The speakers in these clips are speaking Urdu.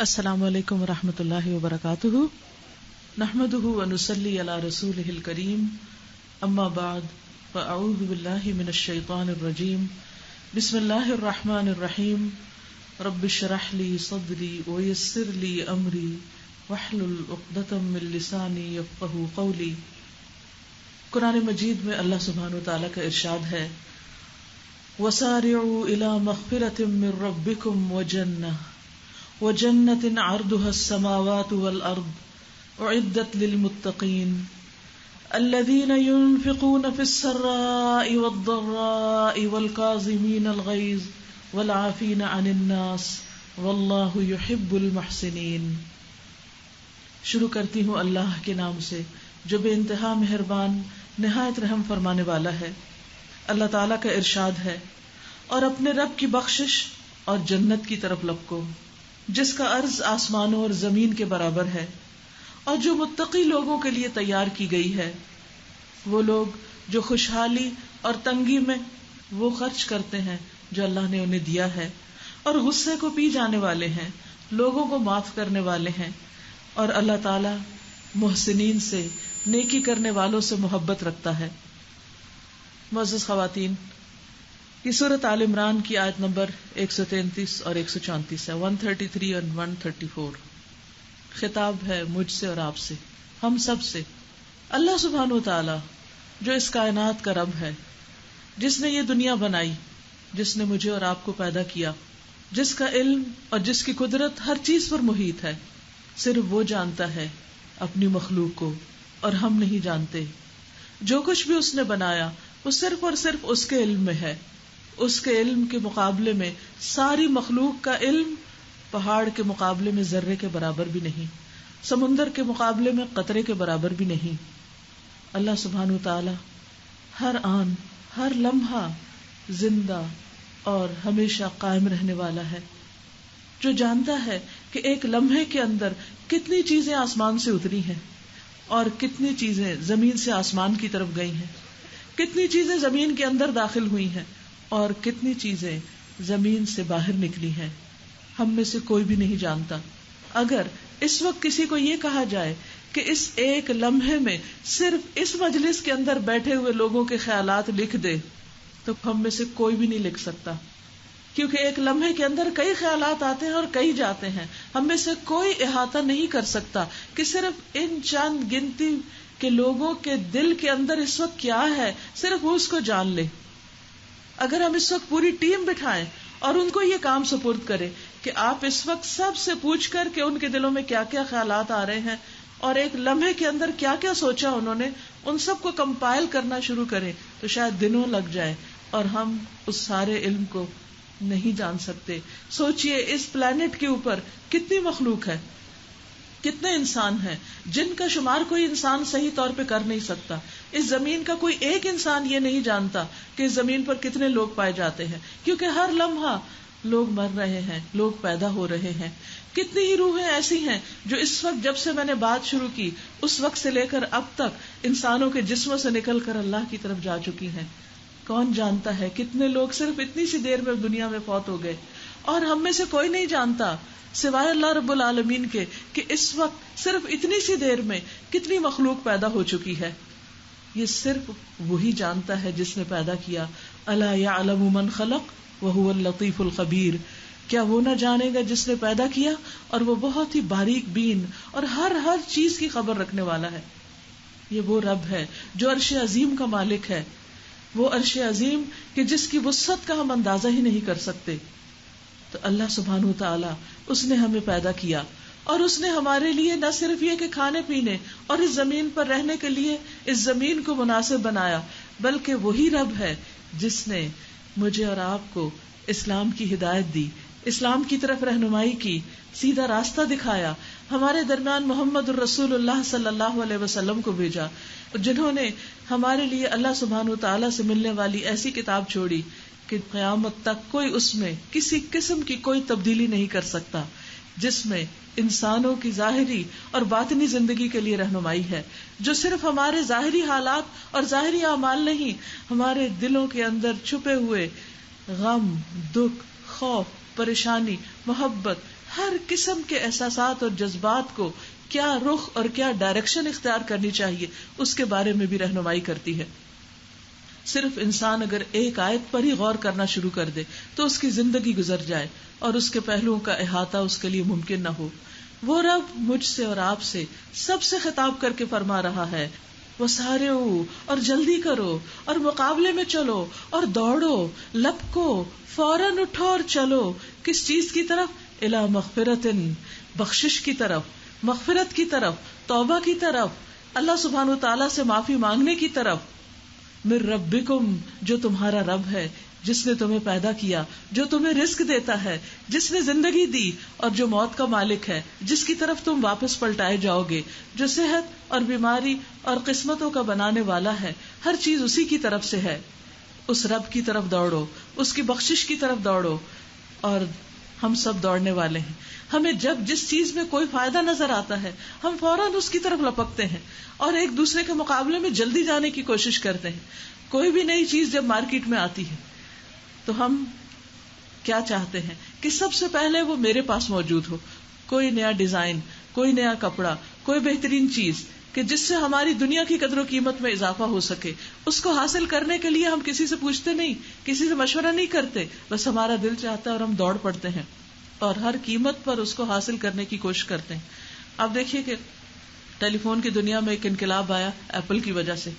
السلام علیکم ورحمۃ اللہ وبرکاتہ، نحمده ونصلی علی رسولہ الکریم، اما بعد فاعوذ باللہ من الشیطان الرجیم، بسم اللہ الرحمن الرحیم، رب اشرح لی صدری ویسر لی امری واحلل عقدۃ من لسانی یفقہوا قولی۔ قرآن مجید میں اللہ سبحانہ وتعالی کا ارشاد ہے، وسارعوا الی مغفرۃ من ربکم وجنۃ عرضها السماوات والارض اعدت للمتقین الذین ينفقون في السراء والضراء والکاظمین الغیظ والعافین عن الناس واللہ يحب المحسنین۔ شروع کرتی ہوں اللہ کے نام سے جو بے انتہا مہربان نہایت رحم فرمانے والا ہے۔ اللہ تعالیٰ کا ارشاد ہے، اور اپنے رب کی بخشش اور جنت کی طرف لپکو جس کا عرض آسمانوں اور زمین کے برابر ہے، اور جو متقی لوگوں کے لیے تیار کی گئی ہے۔ وہ لوگ جو خوشحالی اور تنگی میں وہ خرچ کرتے ہیں جو اللہ نے انہیں دیا ہے، اور غصے کو پی جانے والے ہیں، لوگوں کو معاف کرنے والے ہیں، اور اللہ تعالی محسنین سے، نیکی کرنے والوں سے محبت رکھتا ہے۔ معزز خواتین، یہ سورۃ آل عمران کی آیت نمبر 133 اور 134 ہے، 133 اور 134۔ خطاب ہے مجھ سے اور آپ سے، ہم سب سے۔ اللہ سبحانہ وتعالی جو اس کائنات کا رب ہے، جس نے یہ دنیا بنائی، جس نے مجھے اور آپ کو پیدا کیا، جس کا علم اور جس کی قدرت ہر چیز پر محیط ہے، صرف وہ جانتا ہے اپنی مخلوق کو، اور ہم نہیں جانتے۔ جو کچھ بھی اس نے بنایا وہ صرف اور صرف اس کے علم میں ہے۔ اس کے علم کے مقابلے میں ساری مخلوق کا علم پہاڑ کے مقابلے میں ذرے کے برابر بھی نہیں، سمندر کے مقابلے میں قطرے کے برابر بھی نہیں۔ اللہ سبحانہ وتعالی ہر آن ہر لمحہ زندہ اور ہمیشہ قائم رہنے والا ہے، جو جانتا ہے کہ ایک لمحے کے اندر کتنی چیزیں آسمان سے اتری ہیں، اور کتنی چیزیں زمین سے آسمان کی طرف گئی ہیں، کتنی چیزیں زمین کے اندر داخل ہوئی ہیں، اور کتنی چیزیں زمین سے باہر نکلی ہیں۔ ہم میں سے کوئی بھی نہیں جانتا۔ اگر اس وقت کسی کو یہ کہا جائے کہ اس ایک لمحے میں صرف اس مجلس کے اندر بیٹھے ہوئے لوگوں کے خیالات لکھ دے، تو ہم میں سے کوئی بھی نہیں لکھ سکتا، کیونکہ ایک لمحے کے اندر کئی خیالات آتے ہیں اور کئی جاتے ہیں۔ ہم میں سے کوئی احاطہ نہیں کر سکتا کہ صرف ان چند گنتی کے لوگوں کے دل کے اندر اس وقت کیا ہے، صرف وہ اس کو جان لے۔ اگر ہم اس وقت پوری ٹیم بٹھائیں اور ان کو یہ کام سپرد کرے کہ آپ اس وقت سب سے پوچھ کر کہ ان کے دلوں میں کیا کیا خیالات آ رہے ہیں اور ایک لمحے کے اندر کیا کیا سوچا انہوں نے، ان سب کو کمپائل کرنا شروع کریں، تو شاید دنوں لگ جائے اور ہم اس سارے علم کو نہیں جان سکتے۔ سوچئے اس پلانٹ کے اوپر کتنی مخلوق ہے، کتنے انسان ہیں جن کا شمار کوئی انسان صحیح طور پہ کر نہیں سکتا۔ اس زمین کا کوئی ایک انسان یہ نہیں جانتا کہ اس زمین پر کتنے لوگ پائے جاتے ہیں، کیونکہ ہر لمحہ لوگ مر رہے ہیں، لوگ پیدا ہو رہے ہیں۔ کتنی ہی روحیں ایسی ہیں جو اس وقت، جب سے میں نے بات شروع کی اس وقت سے لے کر اب تک انسانوں کے جسموں سے نکل کر اللہ کی طرف جا چکی ہیں۔ کون جانتا ہے کتنے لوگ صرف اتنی سی دیر میں دنیا میں فوت ہو گئے، اور ہم میں سے کوئی نہیں جانتا سوائے اللہ رب العالمین کے کہ اس وقت صرف اتنی سی دیر میں کتنی مخلوق پیدا ہو چکی ہے۔ یہ صرف وہی جانتا ہے جس نے پیدا کیا۔ الا یعلم من خلق وہو اللطیف الخبیر، کیا وہ نہ جانے گا جس نے پیدا کیا اور وہ بہت ہی باریک بین اور ہر چیز کی خبر رکھنے والا ہے۔ یہ وہ رب ہے جو عرش عظیم کا مالک ہے، وہ عرش عظیم کہ جس کی وسعت کا ہم اندازہ ہی نہیں کر سکتے۔ تو اللہ سبحانہ وتعالی اس نے ہمیں پیدا کیا، اور اس نے ہمارے لیے نہ صرف یہ کہ کھانے پینے اور اس زمین پر رہنے کے لیے اس زمین کو مناسب بنایا، بلکہ وہی رب ہے جس نے مجھے اور آپ کو اسلام کی ہدایت دی، اسلام کی طرف رہنمائی کی، سیدھا راستہ دکھایا، ہمارے درمیان محمد الرسول اللہ صلی اللہ علیہ وسلم کو بھیجا، جنہوں نے ہمارے لیے اللہ سبحانہ وتعالی سے ملنے والی ایسی کتاب چھوڑی کہ قیامت تک کوئی اس میں کسی قسم کی کوئی تبدیلی نہیں کر سکتا، جس میں انسانوں کی ظاہری اور باطنی زندگی کے لیے رہنمائی ہے، جو صرف ہمارے ظاہری حالات اور ظاہری اعمال نہیں، ہمارے دلوں کے اندر چھپے ہوئے غم، دکھ، خوف، پریشانی، محبت، ہر قسم کے احساسات اور جذبات کو کیا رخ اور کیا ڈائریکشن اختیار کرنی چاہیے اس کے بارے میں بھی رہنمائی کرتی ہے. صرف انسان اگر ایک آیت پر ہی غور کرنا شروع کر دے تو اس کی زندگی گزر جائے اور اس کے پہلوؤں کا احاطہ اس کے لیے ممکن نہ ہو. وہ رب مجھ سے اور آپ سے سب سے خطاب کر کے فرما رہا ہے وسارعوا اور جلدی کرو اور مقابلے میں چلو اور دوڑو لپکو فوراً اٹھو اور چلو. کس چیز کی طرف؟ الی مغفرۃ بخشش کی طرف، مغفرت کی طرف، توبہ کی طرف، اللہ سبحانہ وتعالی سے معافی مانگنے کی طرف. من ربکم جو تمہارا رب ہے، جس نے تمہیں پیدا کیا، جو تمہیں رزق دیتا ہے، جس نے زندگی دی اور جو موت کا مالک ہے، جس کی طرف تم واپس پلٹائے جاؤ گے، جو صحت اور بیماری اور قسمتوں کا بنانے والا ہے. ہر چیز اسی کی طرف سے ہے. اس رب کی طرف دوڑو، اس کی بخشش کی طرف دوڑو. اور ہم سب دوڑنے والے ہیں. ہمیں جب جس چیز میں کوئی فائدہ نظر آتا ہے ہم فوراً اس کی طرف لپکتے ہیں اور ایک دوسرے کے مقابلے میں جلدی جانے کی کوشش کرتے ہیں. کوئی بھی نئی چیز جب مارکیٹ میں آتی ہے تو ہم کیا چاہتے ہیں کہ سب سے پہلے وہ میرے پاس موجود ہو. کوئی نیا ڈیزائن، کوئی نیا کپڑا، کوئی بہترین چیز کہ جس سے ہماری دنیا کی قدر و قیمت میں اضافہ ہو سکے. اس کو حاصل کرنے کے لیے ہم کسی سے پوچھتے نہیں، کسی سے مشورہ نہیں کرتے، بس ہمارا دل چاہتا ہے اور ہم دوڑ پڑتے ہیں اور ہر قیمت پر اس کو حاصل کرنے کی کوشش کرتے ہیں. آپ دیکھیے کہ ٹیلی فون کی دنیا میں ایک انقلاب آیا ایپل کی وجہ سے.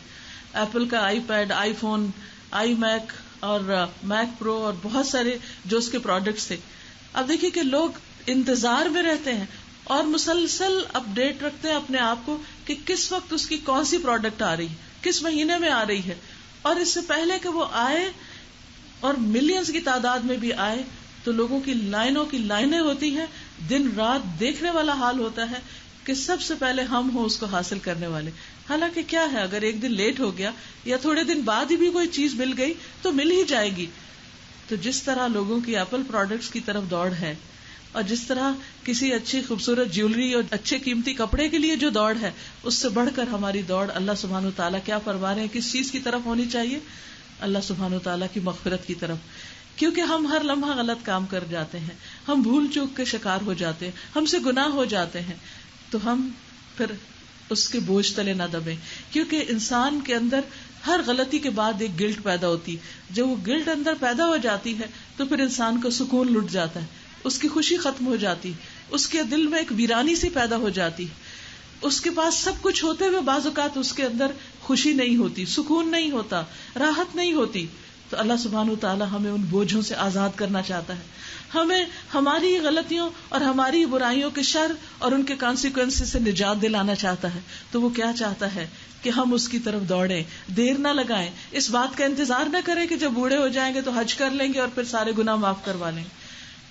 ایپل کا iPad, iPhone, iMac اور میک پرو اور بہت سارے جو اس کے پروڈکٹس تھے. اب دیکھیے کہ لوگ انتظار میں رہتے ہیں اور مسلسل اپ ڈیٹ رکھتے ہیں اپنے آپ کو کہ کس وقت اس کی کون سی پروڈکٹ آ رہی ہے، کس مہینے میں آ رہی ہے. اور اس سے پہلے کہ وہ آئے اور ملینز کی تعداد میں بھی آئے تو لوگوں کی لائنوں کی لائنیں ہوتی ہیں. دن رات دیکھنے والا حال ہوتا ہے کہ سب سے پہلے ہم ہوں اس کو حاصل کرنے والے. حالانکہ کیا ہے، اگر ایک دن لیٹ ہو گیا یا تھوڑے دن بعد ہی بھی کوئی چیز مل گئی تو مل ہی جائے گی. تو جس طرح لوگوں کی ایپل پروڈکٹس کی طرف دوڑ ہے اور جس طرح کسی اچھی خوبصورت جیولری اور اچھے قیمتی کپڑے کے لیے جو دوڑ ہے، اس سے بڑھ کر ہماری دوڑ اللہ سبحانہ وتعالیٰ کیا فرما رہے ہیں کس چیز کی طرف ہونی چاہیے؟ اللہ سبحانہ وتعالیٰ کی مغفرت کی طرف. کیونکہ ہم ہر لمحہ غلط کام کر جاتے ہیں، ہم بھول چوک کے شکار ہو جاتے ہیں، ہم سے گناہ ہو جاتے ہیں، تو ہم پھر اس کے بوجھ تلے نہ دبیں. کیونکہ انسان کے اندر ہر غلطی کے بعد ایک گلٹ پیدا ہوتی. جب وہ گلٹ اندر پیدا ہو جاتی ہے تو پھر انسان کا سکون لٹ جاتا ہے، اس کی خوشی ختم ہو جاتی، اس کے دل میں ایک ویرانی سی پیدا ہو جاتی. اس کے پاس سب کچھ ہوتے ہوئے بعض اوقات اس کے اندر خوشی نہیں ہوتی، سکون نہیں ہوتا، راحت نہیں ہوتی. تو اللہ سبحانہ وتعالی ہمیں ان بوجھوں سے آزاد کرنا چاہتا ہے. ہمیں ہماری غلطیوں اور ہماری برائیوں کے شر اور ان کے کانسیکوینس سے نجات دلانا چاہتا ہے. تو وہ کیا چاہتا ہے کہ ہم اس کی طرف دوڑیں، دیر نہ لگائیں، اس بات کا انتظار نہ کریں کہ جب بوڑھے ہو جائیں گے تو حج کر لیں گے اور پھر سارے گناہ معاف کروا لیں گے.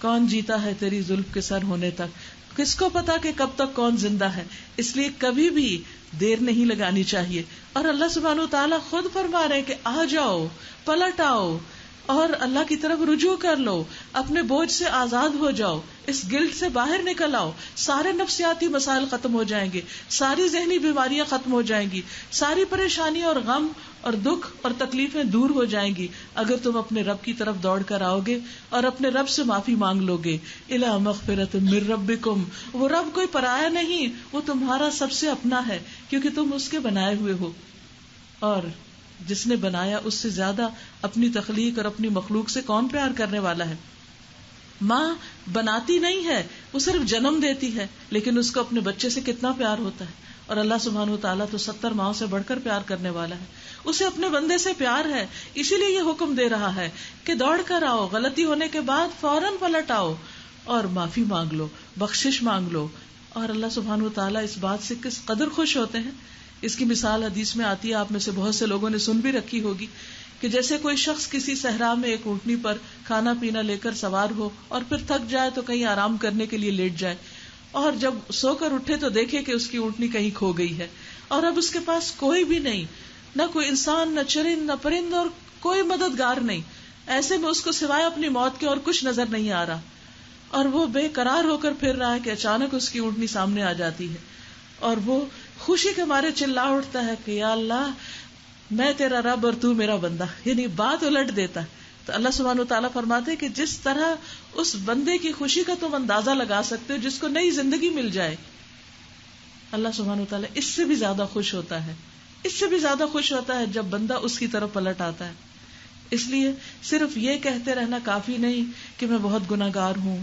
کون جیتا ہے تیری زلف کے سر ہونے تک، کس کو پتا کہ کب تک کون زندہ ہے. اس لیے کبھی بھی دیر نہیں لگانی چاہیے. اور اللہ سبحانہ وتعالیٰ خود فرما رہے ہیں کہ آ جاؤ، پلٹ آؤ اور اللہ کی طرف رجوع کر لو، اپنے بوجھ سے آزاد ہو جاؤ، اس گلٹ سے باہر نکل آؤ. سارے نفسیاتی مسائل ختم ہو جائیں گے، ساری ذہنی بیماریاں ختم ہو جائیں گی، ساری پریشانی اور غم اور دکھ اور تکلیفیں دور ہو جائیں گی اگر تم اپنے رب کی طرف دوڑ کر آؤ گے اور اپنے رب سے معافی مانگ لو گے. الی مغفرۃ من ربکم، وہ رب کوئی پرایا نہیں، وہ تمہارا سب سے اپنا ہے کیونکہ تم اس کے بنائے ہوئے ہو. اور جس نے بنایا اس سے زیادہ اپنی تخلیق اور اپنی مخلوق سے کون پیار کرنے والا ہے. ماں بناتی نہیں ہے، وہ صرف جنم دیتی ہے، لیکن اس کو اپنے بچے سے کتنا پیار ہوتا ہے. اور اللہ سبحانہ وتعالیٰ تو 70 ماؤں سے بڑھ کر پیار کرنے والا ہے، اسے اپنے بندے سے پیار ہے. اسی لیے یہ حکم دے رہا ہے کہ دوڑ کر آؤ، غلطی ہونے کے بعد فوراً پلٹ آؤ اور معافی مانگ لو، بخشش مانگ لو. اور اللہ سبحانہ وتعالیٰ اس بات سے کس قدر خوش ہوتے ہیں. اس کی مثال حدیث میں آتی ہے، آپ میں سے بہت سے لوگوں نے سن بھی رکھی ہوگی کہ جیسے کوئی شخص کسی صحرا میں ایک اونٹنی پر کھانا پینا لے کر سوار ہو اور پھر تھک جائے تو کہیں آرام کرنے کے لیے لیٹ جائے، اور جب سو کر اٹھے تو دیکھے کہ اس کی اونٹنی کہیں کھو گئی ہے اور اب اس کے پاس کوئی بھی نہیں، نہ کوئی انسان، نہ چرند، نہ پرند اور کوئی مددگار نہیں. ایسے میں اس کو سوائے اپنی موت کے اور کچھ نظر نہیں آ رہا اور وہ بے قرار ہو کر پھر رہا ہے کہ اچانک اس کی اونٹنی سامنے آ جاتی ہے اور وہ خوشی کے مارے چلا اٹھتا ہے کہ یا اللہ میں تیرا رب اور تو میرا بندہ. یعنی بات الٹ دیتا ہے، تو اللہ سبحانہ وتعالیٰ فرماتے کہ جس طرح اس بندے کی خوشی کا تم اندازہ لگا سکتے ہو جس کو نئی زندگی مل جائے، اللہ سبحانہ وتعالیٰ اس سے بھی زیادہ خوش ہوتا ہے، اس سے بھی زیادہ خوش ہوتا ہے جب بندہ اس کی طرف پلٹ آتا ہے. اس لیے صرف یہ کہتے رہنا کافی نہیں کہ میں بہت گناہگار ہوں،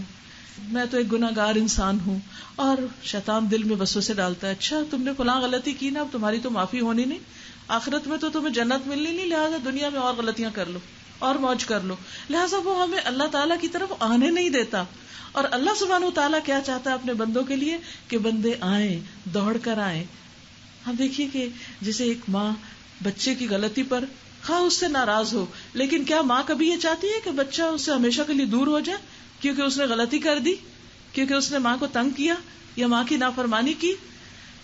میں تو ایک گناہگار انسان ہوں، اور شیطان دل میں وسوسے ڈالتا ہے، اچھا تم نے فلاں غلطی کی نا، اب تمہاری تو معافی ہونی نہیں، آخرت میں تو تمہیں جنت ملنی نہیں، لہٰذا دنیا میں اور غلطیاں کر لو اور موج کر لو. لہٰذا وہ ہمیں اللہ تعالیٰ کی طرف آنے نہیں دیتا. اور اللہ سبحانہ وتعالیٰ کیا چاہتا ہے اپنے بندوں کے لیے کہ بندے آئیں، دوڑ کر آئیں. ہم دیکھیے کہ جیسے ایک ماں بچے کی غلطی پر خواہ اس سے ناراض ہو، لیکن کیا ماں کبھی یہ چاہتی ہے کہ بچہ اس سے ہمیشہ کے لیے دور ہو جائے کیونکہ اس نے غلطی کر دی، کیونکہ اس نے ماں کو تنگ کیا یا ماں کی نافرمانی کی؟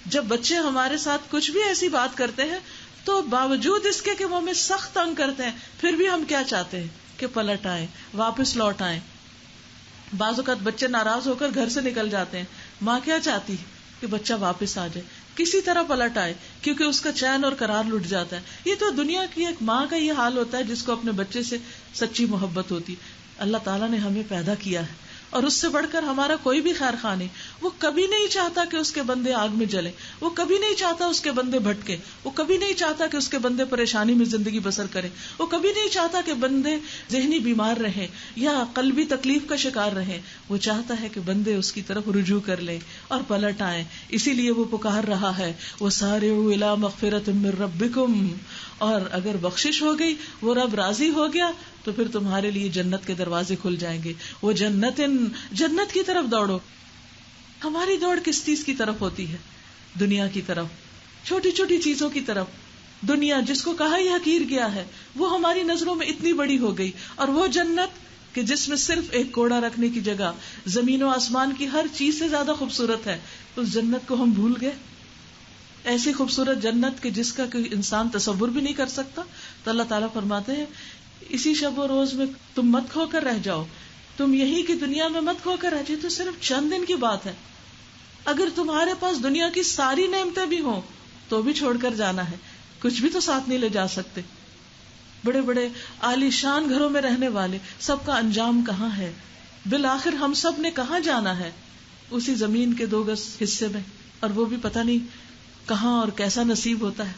جب بچے ہمارے ساتھ کچھ بھی ایسی بات کرتے ہیں تو باوجود اس کے کہ وہ ہمیں سخت تنگ کرتے ہیں، پھر بھی ہم کیا چاہتے ہیں کہ پلٹ آئیں، واپس لوٹ آئیں. بعض اوقات بچے ناراض ہو کر گھر سے نکل جاتے ہیں، ماں کیا چاہتی ہے کہ بچہ واپس آ جائے، کسی طرح پلٹ آئے، کیونکہ اس کا چین اور قرار لٹ جاتا ہے. یہ تو دنیا کی ایک ماں کا یہ حال ہوتا ہے جس کو اپنے بچے سے سچی محبت ہوتی. اللہ تعالیٰ نے ہمیں پیدا کیا ہے اور اس سے بڑھ کر ہمارا کوئی بھی خیر خواہ نہیں. وہ کبھی نہیں چاہتا کہ اس کے بندے آگ میں جلیں، وہ کبھی نہیں چاہتا اس کے بندے بھٹکے، وہ کبھی نہیں چاہتا کہ اس کے بندے پریشانی میں زندگی بسر کریں، وہ کبھی نہیں چاہتا کہ بندے ذہنی بیمار رہیں یا قلبی تکلیف کا شکار رہیں. وہ چاہتا ہے کہ بندے اس کی طرف رجوع کر لیں اور پلٹ آئیں. اسی لیے وہ پکار رہا ہے وَسَارِعُوا إِلَىٰ مَغْفِرَةٍ مِّن رَبِّكُمْ، اور اگر بخشش ہو گئی، وہ رب راضی ہو گیا تو پھر تمہارے لیے جنت کے دروازے کھل جائیں گے. وہ جنت کی طرف دوڑو. ہماری دوڑ کس چیز کی طرف ہوتی ہے؟ دنیا کی طرف، چھوٹی چھوٹی چیزوں کی طرف. دنیا جس کو کہا ہی حقیر گیا ہے وہ ہماری نظروں میں اتنی بڑی ہو گئی، اور وہ جنت کہ جس میں صرف ایک کوڑا رکھنے کی جگہ زمین و آسمان کی ہر چیز سے زیادہ خوبصورت ہے، اس جنت کو ہم بھول گئے. ایسی خوبصورت جنت کہ جس کا کوئی انسان تصور بھی نہیں کر سکتا. تو اللہ تعالیٰ فرماتے ہیں اسی شب و روز میں تم مت کھو کر رہ جاؤ، تم یہی کی دنیا میں مت کھو کر رہ جاؤ. تو صرف چند دن کی بات ہے. اگر تمہارے پاس دنیا کی ساری نعمتیں بھی ہوں تو بھی چھوڑ کر جانا ہے، کچھ بھی تو ساتھ نہیں لے جا سکتے. بڑے بڑے عالی شان گھروں میں رہنے والے سب کا انجام کہاں ہے؟ بالآخر ہم سب نے کہاں جانا ہے؟ اسی زمین کے 2 گز حصے میں، اور وہ بھی پتہ نہیں کہاں اور کیسا نصیب ہوتا ہے.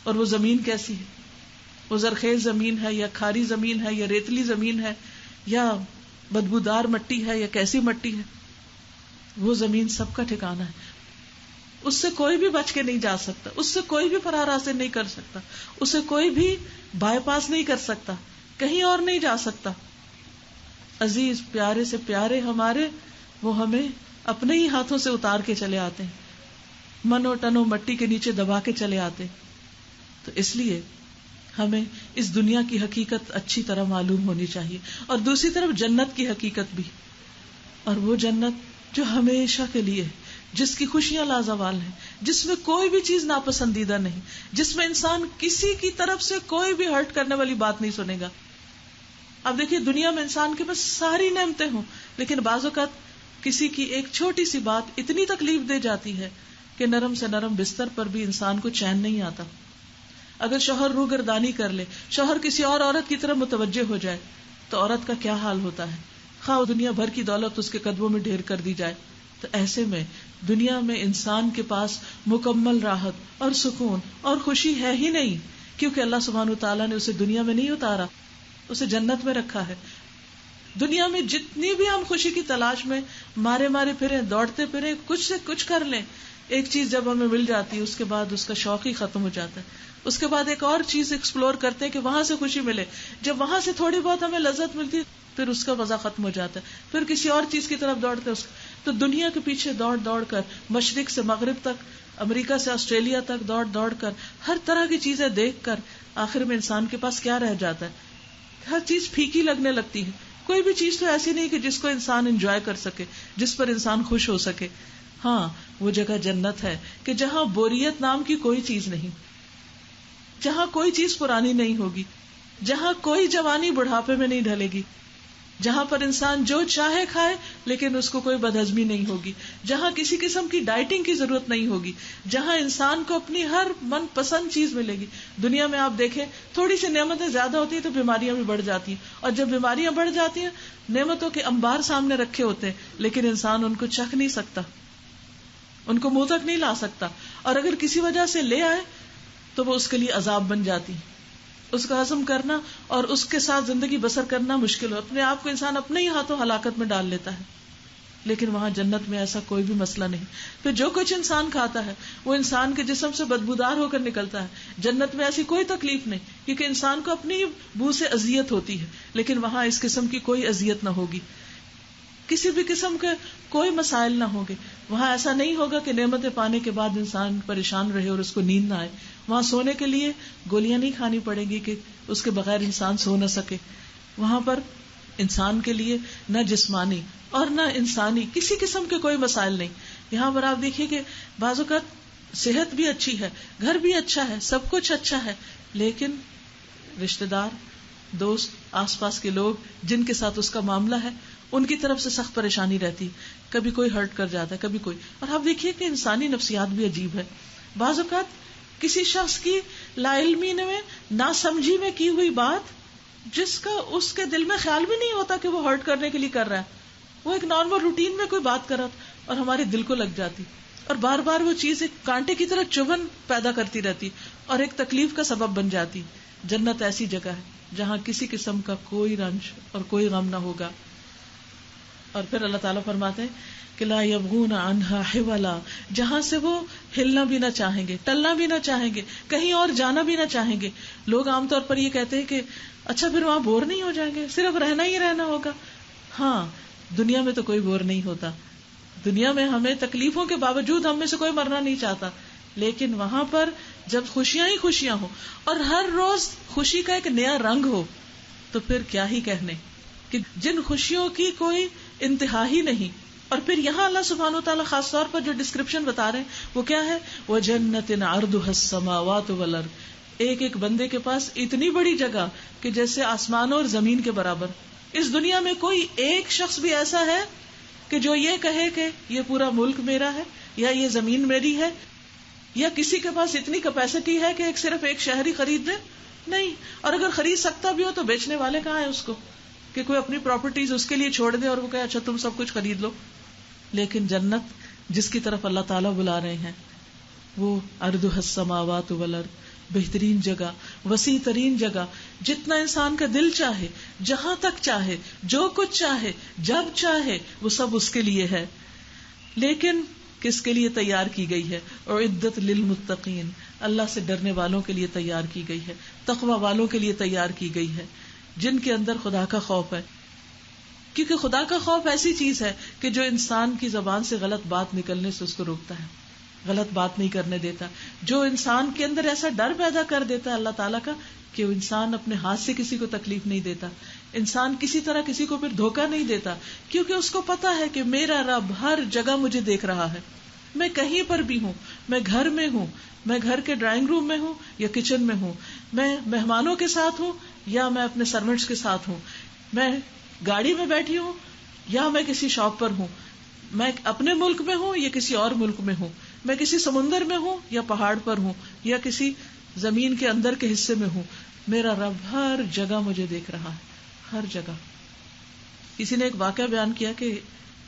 اور وہ زمین کیسی ہے؟ وہ زرخیز زمین ہے یا کھاری زمین ہے یا ریتلی زمین ہے یا بدبودار مٹی ہے یا کیسی مٹی ہے؟ وہ زمین سب کا ٹھکانہ ہے. اس سے کوئی بھی بچ کے نہیں جا سکتا، اس سے کوئی بھی فرار حاصل نہیں کر سکتا، اسے کوئی بھی بائی پاس نہیں کر سکتا، کہیں اور نہیں جا سکتا. عزیز پیارے سے پیارے ہمارے وہ ہمیں اپنے ہی ہاتھوں سے اتار کے چلے آتے ہیں، منو ٹنو مٹی کے نیچے دبا کے چلے آتے. تو اس لیے ہمیں اس دنیا کی حقیقت اچھی طرح معلوم ہونی چاہیے، اور دوسری طرف جنت کی حقیقت بھی. اور وہ جنت جو ہمیشہ کے لیے، جس کی خوشیاں لازوال ہیں، جس میں کوئی بھی چیز ناپسندیدہ نہیں، جس میں انسان کسی کی طرف سے کوئی بھی ہرٹ کرنے والی بات نہیں سنے گا. اب دیکھیے دنیا میں انسان کے پاس ساری نعمتیں ہوں، لیکن بعض اوقات کسی کی ایک چھوٹی سی بات اتنی تکلیف دے جاتی ہے کہ نرم سے نرم بستر پر بھی انسان کو چین نہیں آتا. اگر شوہر روگردانی کر لے، شوہر کسی اور عورت کی طرف متوجہ ہو جائے تو عورت کا کیا حال ہوتا ہے، خواہ دنیا بھر کی دولت اس کے قدموں میں ڈھیر کر دی جائے. تو ایسے میں دنیا میں انسان کے پاس مکمل راحت اور سکون اور خوشی ہے ہی نہیں، کیونکہ اللہ سبحانہ وتعالیٰ نے اسے دنیا میں نہیں اتارا، اسے جنت میں رکھا ہے. دنیا میں جتنی بھی ہم خوشی کی تلاش میں مارے پھریں، دوڑتے پھریں، کچھ سے کچھ کر لیں، ایک چیز جب ہمیں مل جاتی ہے اس کے بعد اس کا شوق ہی ختم ہو جاتا ہے. اس کے بعد ایک اور چیز ایکسپلور کرتے ہیں کہ وہاں سے خوشی ملے. جب وہاں سے تھوڑی بہت ہمیں لذت ملتی پھر اس کا مزہ ختم ہو جاتا ہے، پھر کسی اور چیز کی طرف دوڑتے ہیں. تو دنیا کے پیچھے دوڑ کر، مشرق سے مغرب تک، امریکہ سے آسٹریلیا تک دوڑ کر، ہر طرح کی چیزیں دیکھ کر آخر میں انسان کے پاس کیا رہ جاتا ہے؟ ہر چیز پھیکی لگنے لگتی ہے. کوئی بھی چیز تو ایسی نہیں کہ جس کو انسان انجوائے کر سکے، جس پر انسان خوش ہو سکے. ہاں وہ جگہ جنت ہے کہ جہاں بوریت نام کی کوئی چیز نہیں، جہاں کوئی چیز پرانی نہیں ہوگی، جہاں کوئی جوانی بڑھاپے میں نہیں ڈھلے گی، جہاں پر انسان جو چاہے کھائے لیکن اس کو کوئی بدہضمی نہیں ہوگی، جہاں کسی قسم کی ڈائٹنگ کی ضرورت نہیں ہوگی، جہاں انسان کو اپنی ہر من پسند چیز ملے گی. دنیا میں آپ دیکھیں تھوڑی سی نعمتیں زیادہ ہوتی ہیں تو بیماریاں بھی بڑھ جاتی ہیں، اور جب بیماریاں بڑھ جاتی ہیں نعمتوں کے انبار سامنے رکھے ہوتے ہیں لیکن انسان ان کو چکھ نہیں سکتا، ان کو منہ تک نہیں لا سکتا، اور اگر کسی وجہ سے لے آئے تو وہ اس کے لیے عذاب بن جاتی. اس کا ہضم کرنا اور اس کے ساتھ زندگی بسر کرنا مشکل ہو، اپنے آپ کو انسان اپنے ہی ہاتھوں ہلاکت میں ڈال لیتا ہے. لیکن وہاں جنت میں ایسا کوئی بھی مسئلہ نہیں. پھر جو کچھ انسان کھاتا ہے وہ انسان کے جسم سے بدبودار ہو کر نکلتا ہے. جنت میں ایسی کوئی تکلیف نہیں، کیونکہ انسان کو اپنی بو سے اذیت ہوتی ہے، لیکن وہاں اس قسم کی کوئی اذیت نہ ہوگی، کسی بھی قسم کے کوئی مسائل نہ ہوں گے. وہاں ایسا نہیں ہوگا کہ نعمتیں پانے کے بعد انسان پریشان رہے اور اس کو نیند نہ آئے. وہاں سونے کے لیے گولیاں نہیں کھانی پڑیں گی کہ اس کے بغیر انسان سو نہ سکے. وہاں پر انسان کے لیے نہ جسمانی اور نہ انسانی کسی قسم کے کوئی مسائل نہیں. یہاں پر آپ دیکھیے کہ بعض اوقات صحت بھی اچھی ہے، گھر بھی اچھا ہے، سب کچھ اچھا ہے، لیکن رشتہ دار، دوست، آس پاس کے لوگ جن کے ساتھ اس کا معاملہ ہے ان کی طرف سے سخت پریشانی رہتی. کبھی کوئی ہرٹ کر جاتا ہے، کبھی کوئی. اور آپ دیکھیے کہ انسانی نفسیات بھی عجیب ہے. بعض اوقات کسی شخص کی لا علمی میں، نا سمجھی میں کی ہوئی بات جس کا اس کے دل میں خیال بھی نہیں ہوتا کہ وہ ہرٹ کرنے کے لیے کر رہا ہے، وہ ایک نارمل روٹین میں کوئی بات کر رہا اور ہمارے دل کو لگ جاتی، اور بار بار وہ چیز ایک کانٹے کی طرح چبھن پیدا کرتی رہتی اور ایک تکلیف کا سبب بن جاتی. جنت ایسی جگہ ہے جہاں کسی قسم کا کوئی رنج اور کوئی غم نہ ہوگا. اور پھر اللہ تعالیٰ فرماتے ہیں کہ لا یبغون عنہا حولا، جہاں سے وہ ہلنا بھی نہ چاہیں گے، ٹلنا بھی نہ چاہیں گے، کہیں اور جانا بھی نہ چاہیں گے. لوگ عام طور پر یہ کہتے ہیں کہ اچھا پھر وہاں بور نہیں ہو جائیں گے، صرف رہنا ہی رہنا ہوگا. ہاں، دنیا میں تو کوئی بور نہیں ہوتا، دنیا میں ہمیں تکلیفوں کے باوجود ہم میں سے کوئی مرنا نہیں چاہتا، لیکن وہاں پر جب خوشیاں ہی خوشیاں ہوں اور ہر روز خوشی کا ایک نیا رنگ ہو تو پھر کیا ہی کہنے، کہ جن خوشیوں کی کوئی انتہا ہی نہیں. اور پھر یہاں اللہ سبحانہ وتعالیٰ خاص طور پر جو ڈسکرپشن بتا رہے ہیں وہ کیا ہے، وَجَنَّةٍ عَرْضُهَا السَّمَاوَاتُ وَالْأَرْضُ، ایک ایک بندے کے پاس اتنی بڑی جگہ کہ جیسے آسمانوں اور زمین کے برابر. اس دنیا میں کوئی ایک شخص بھی ایسا ہے کہ جو یہ کہے کہ یہ پورا ملک میرا ہے یا یہ زمین میری ہے، یا کسی کے پاس اتنی کیپیسٹی ہے کہ صرف ایک شہر ہی خرید دے؟ نہیں. اور اگر خرید سکتا بھی ہو تو بیچنے والے کہاں ہیں اس کو، کہ کوئی اپنی پراپرٹیز اس کے لیے چھوڑ دے اور وہ کہے اچھا تم سب کچھ خرید لو. لیکن جنت جس کی طرف اللہ تعالیٰ بلا رہے ہیں وہ ارضها السماوات والارض، بہترین جگہ، وسیع ترین جگہ، جتنا انسان کا دل چاہے، جہاں تک چاہے، جو کچھ چاہے، جب چاہے، وہ سب اس کے لیے ہے. لیکن کس کے لیے تیار کی گئی ہے؟ اعدت للمتقین، اللہ سے ڈرنے والوں کے لیے تیار کی گئی ہے، تقوی والوں کے لیے تیار کی گئی ہے، جن کے اندر خدا کا خوف ہے. کیونکہ خدا کا خوف ایسی چیز ہے کہ جو انسان کی زبان سے غلط بات نکلنے سے اس کو روکتا ہے، غلط بات نہیں کرنے دیتا، جو انسان کے اندر ایسا ڈر پیدا کر دیتا ہے اللہ تعالیٰ کا کہ وہ انسان اپنے ہاتھ سے کسی کو تکلیف نہیں دیتا، انسان کسی طرح کسی کو پھر دھوکہ نہیں دیتا، کیونکہ اس کو پتا ہے کہ میرا رب ہر جگہ مجھے دیکھ رہا ہے. میں کہیں پر بھی ہوں، میں گھر میں ہوں، میں گھر کے ڈرائنگ روم میں ہوں یا کچن میں ہوں، میں مہمانوں کے ساتھ ہوں یا میں اپنے سرونٹس کے ساتھ ہوں، میں گاڑی میں بیٹھی ہوں یا میں کسی شاپ پر ہوں، میں اپنے ملک میں ہوں یا کسی اور ملک میں ہوں، میں کسی سمندر میں ہوں یا پہاڑ پر ہوں یا کسی زمین کے اندر کے حصے میں ہوں، میرا رب ہر جگہ مجھے دیکھ رہا ہے، ہر جگہ. کسی نے ایک واقعہ بیان کیا کہ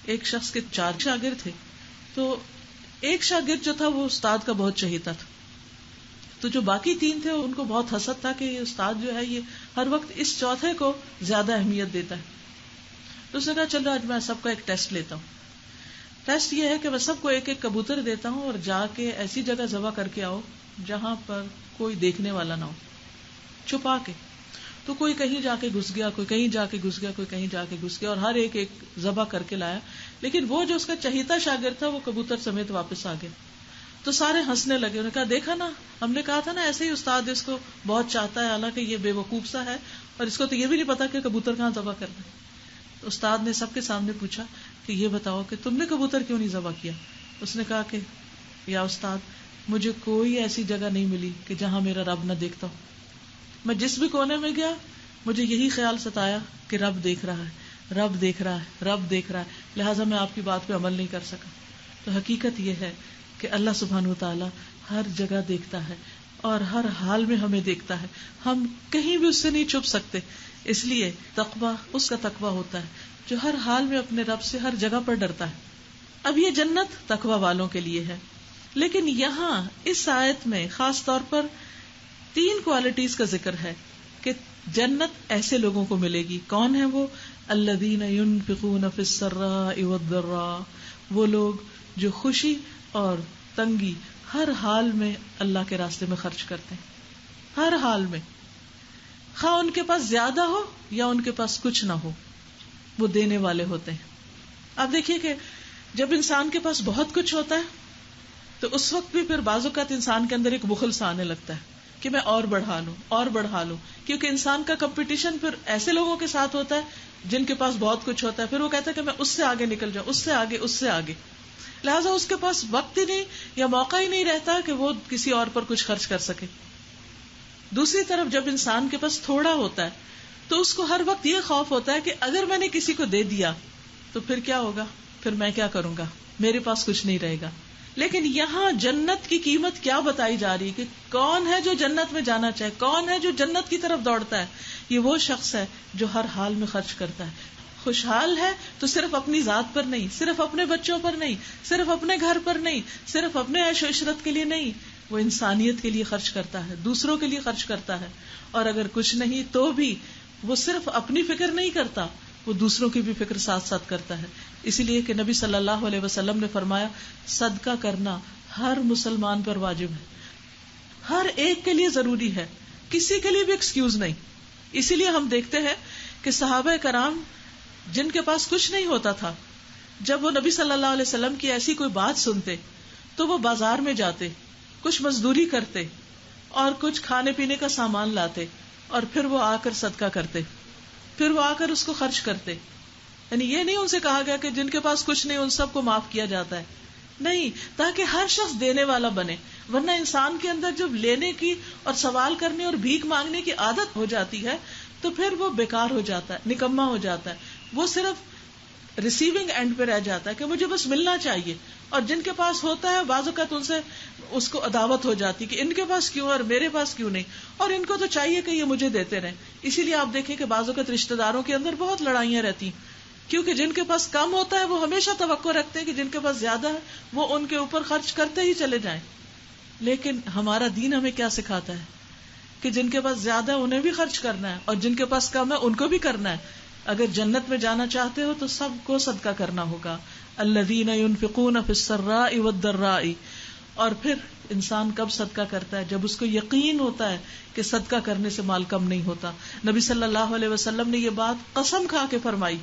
ایک شخص کے 4 شاگرد تھے، تو ایک شاگرد جو تھا وہ استاد کا بہت چہیتا تھا، تو جو باقی 3 تھے ان کو بہت حسد تھا کہ یہ استاد جو ہے یہ ہر وقت اس چوتھے کو زیادہ اہمیت دیتا ہے. تو اس نے کہا چلو آج میں سب کا ایک ٹیسٹ لیتا ہوں. ٹیسٹ یہ ہے کہ میں سب کو ایک ایک کبوتر دیتا ہوں اور جا کے ایسی جگہ ذبح کر کے آؤ جہاں پر کوئی دیکھنے والا نہ ہو، چھپا کے. تو کوئی کہیں جا کے گھس گیا، کوئی کہیں جا کے گھس گیا، کوئی کہیں جا کے گھس گیا، اور ہر ایک ایک ذبح کر کے لایا. لیکن وہ جو اس کا چہیتا شاگرد تھا وہ کبوتر سمیت واپس آ گیا. تو سارے ہنسنے لگے، انہوں نے کہا دیکھا نا، ہم نے کہا تھا نا ایسے ہی استاد اس کو بہت چاہتا ہے، حالانکہ یہ بے وقوف سا ہے اور اس کو تو یہ بھی نہیں پتا کہ کبوتر کہاں ذبح کرنا ہے. تو استاد نے سب کے سامنے پوچھا کہ یہ بتاؤ کہ تم نے کبوتر کیوں نہیں ذبح کیا؟ اس نے کہا کہ یا استاد مجھے کوئی ایسی جگہ نہیں ملی کہ جہاں میرا رب نہ دیکھتا ہو. میں جس بھی کونے میں گیا مجھے یہی خیال ستایا کہ رب دیکھ رہا ہے. رب دیکھ رہا ہے، رب دیکھ رہا ہے، لہٰذا میں آپ کی بات پہ عمل نہیں کر سکا. تو حقیقت یہ ہے کہ اللہ سبحانہ وتعالی ہر جگہ دیکھتا ہے اور ہر حال میں ہمیں دیکھتا ہے. ہم کہیں بھی اس سے نہیں چھپ سکتے. اس لیے تقویٰ اس کا تقویٰ ہوتا ہے جو ہر حال میں اپنے رب سے ہر جگہ پر ڈرتا ہے. اب یہ جنت تقویٰ والوں کے لیے ہے، لیکن یہاں اس آیت میں خاص طور پر 3 کوالٹیز کا ذکر ہے کہ جنت ایسے لوگوں کو ملے گی. کون ہے وہ؟ الذین ينفقون فی السراء والضراء، وہ لوگ جو خوشی اور تنگی ہر حال میں اللہ کے راستے میں خرچ کرتے ہیں. ہر حال میں، خواہ ان کے پاس زیادہ ہو یا ان کے پاس کچھ نہ ہو، وہ دینے والے ہوتے ہیں. آپ دیکھیے کہ جب انسان کے پاس بہت کچھ ہوتا ہے تو اس وقت بھی پھر بعض اوقات انسان کے اندر ایک بخل سا آنے لگتا ہے کہ میں اور بڑھا لوں اور بڑھا لوں، کیونکہ انسان کا کمپٹیشن پھر ایسے لوگوں کے ساتھ ہوتا ہے جن کے پاس بہت کچھ ہوتا ہے. پھر وہ کہتا ہے کہ میں اس سے آگے نکل جاؤں، اس سے آگے، اس سے آگے. لہٰذا اس کے پاس وقت ہی نہیں یا موقع ہی نہیں رہتا کہ وہ کسی اور پر کچھ خرچ کر سکے. دوسری طرف جب انسان کے پاس تھوڑا ہوتا ہے تو اس کو ہر وقت یہ خوف ہوتا ہے کہ اگر میں نے کسی کو دے دیا تو پھر کیا ہوگا، پھر میں کیا کروں گا، میرے پاس کچھ نہیں رہے گا. لیکن یہاں جنت کی قیمت کیا بتائی جا رہی ہے کہ کون ہے جو جنت میں جانا چاہے، کون ہے جو جنت کی طرف دوڑتا ہے. یہ وہ شخص ہے جو ہر حال میں خرچ کرتا ہے. خوشحال ہے تو صرف اپنی ذات پر نہیں، صرف اپنے بچوں پر نہیں، صرف اپنے گھر پر نہیں، صرف اپنے عیش و عشرت کے لیے نہیں، وہ انسانیت کے لیے خرچ کرتا ہے، دوسروں کے لیے خرچ کرتا ہے. اور اگر کچھ نہیں تو بھی وہ صرف اپنی فکر نہیں کرتا، وہ دوسروں کی بھی فکر ساتھ ساتھ کرتا ہے. اسی لیے کہ نبی صلی اللہ علیہ وسلم نے فرمایا صدقہ کرنا ہر مسلمان پر واجب ہے، ہر ایک کے لیے ضروری ہے، کسی کے لیے بھی ایکسکیوز نہیں. اسی لیے ہم دیکھتے ہیں کہ صحابہ کرام جن کے پاس کچھ نہیں ہوتا تھا، جب وہ نبی صلی اللہ علیہ وسلم کی ایسی کوئی بات سنتے تو وہ بازار میں جاتے، کچھ مزدوری کرتے اور کچھ کھانے پینے کا سامان لاتے اور پھر وہ آ کر صدقہ کرتے، پھر وہ آ کر اس کو خرچ کرتے. یعنی یہ نہیں ان سے کہا گیا کہ جن کے پاس کچھ نہیں ان سب کو معاف کیا جاتا ہے، نہیں، تاکہ ہر شخص دینے والا بنے. ورنہ انسان کے اندر جب لینے کی اور سوال کرنے اور بھیک مانگنے کی عادت ہو جاتی ہے تو پھر وہ بیکار ہو جاتا ہے، نکما ہو جاتا ہے. وہ صرف ریسیونگ اینڈ پہ رہ جاتا ہے کہ مجھے بس ملنا چاہیے. اور جن کے پاس ہوتا ہے بعض اوقات ان سے اس کو عداوت ہو جاتی کہ ان کے پاس کیوں اور میرے پاس کیوں نہیں، اور ان کو تو چاہیے کہ یہ مجھے دیتے رہیں. اسی لیے آپ دیکھیں کہ بعض اوقات رشتہ داروں کے اندر بہت لڑائیاں رہتی ہیں، کیونکہ جن کے پاس کم ہوتا ہے وہ ہمیشہ توقع رکھتے ہیں کہ جن کے پاس زیادہ ہے وہ ان کے اوپر خرچ کرتے ہی چلے جائیں. لیکن ہمارا دین ہمیں کیا سکھاتا ہے کہ جن کے پاس زیادہ ہے انہیں بھی خرچ کرنا ہے اور جن کے پاس کم ہے ان کو بھی کرنا ہے. اگر جنت میں جانا چاہتے ہو تو سب کو صدقہ کرنا ہوگا. الذین ينفقون فی السراء والضراء. اور پھر انسان کب صدقہ کرتا ہے؟ جب اس کو یقین ہوتا ہے کہ صدقہ کرنے سے مال کم نہیں ہوتا. نبی صلی اللہ علیہ وسلم نے یہ بات قسم کھا کے فرمائی